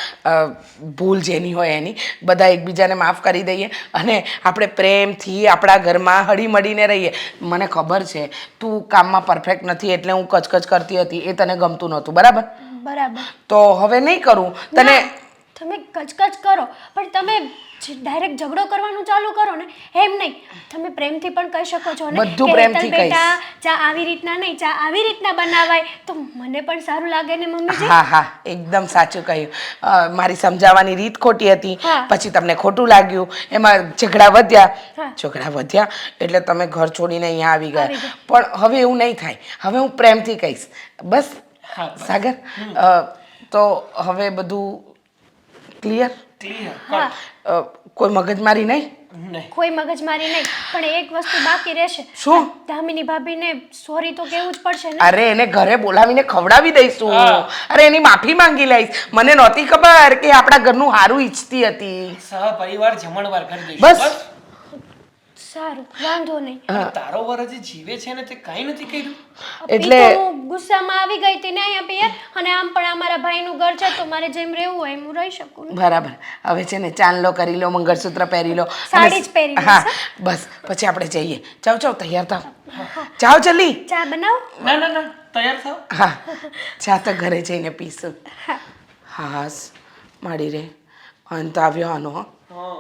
ભૂલ જેની હોય એની, બધા એકબીજાને માફ કરી દઈએ અને આપણે પ્રેમથી આપણા ઘરમાં હળીમળીને રહીએ. મને ખબર છે તું કામમાં પરફેક્ટ નથી એટલે હું કચકચ કરતી હતી, એ તને ગમતું નહોતું, બરાબર? બરાબર. તો હવે નહીં કરું. તમે કચકચ કરો પણ તમે ડાયરેક્ટ ઝઘડો કરવાનું ચાલુ કરો ને એમ નહીં. તમે પ્રેમથી પણ કહી શકો છો ને બધું કે પ્રેમથી હેતલ બેટા, કહીશ. ચા આવી રીતના નહીં, ચા આવી રીતના બનાવાય તો મને પણ સારું લાગે ને મમ્મીજી. હા, એકદમ સાચું કહ્યું. મારી સમજાવવાની રીત ખોટી હતી, હા. પછી તમને ખોટું લાગ્યું, એમાં ઝઘડા વધ્યા. હા. ઝઘડા વધ્યા એટલે તમે ઘર છોડીને અહીંયા આવી ગયા. આવી પણ હવે એવું નહીં થાય. હવે હું પ્રેમથી કહીશ. બસ હા, બસ. સાગર, તો હવે બધું ક્લિયર? ક્લિયર કોઈ મગજમારી નહીં? નહીં. કોઈ મગજમારી નહીં, પણ એક વસ્તુ બાકી રહેશે. શું? દામિની ભાભીને સોરી તો કહેવું જ પડશે ને. અરે એને ઘરે બોલાવીને ખવડાવી દઈશું. અરે એની માફી માંગી લઈશ. મને નહોતી ખબર કે આપણા ઘરનું સારું ઈચ્છતી હતી. સહપરિવાર જમણવાર કરી દઈશું. બસ. સારું, વાંધો નહીં. અને તારો વર હજી જીવે છે ને તે કાંઈ નથી કર્યું. એટલે ઈ તો હું ગુસ્સામાં આવી ગઈ હતી ને અહીંયા પિયર, અને આમ પણ અમારા ભાઈનું ઘર છે તો મારે જેમ રહેવું હોય એમ હું રહી શકું ને. બરાબર. હવે છે ને ચાંદલો કરી લો, મંગળસૂત્ર પહેરી લો. સાડી જ પહેરી લઈશ, હા બસ પછી આપણે જઈએ. જાઓ જાઓ તૈયાર થાવ. જાઓ જલ્દી. ચા બનાવો. ના ના ના તૈયાર થાવ. હા ચા તો ઘરે જઈને પીશું. હાસ માડી રે અંત આવ્યો આનો. હા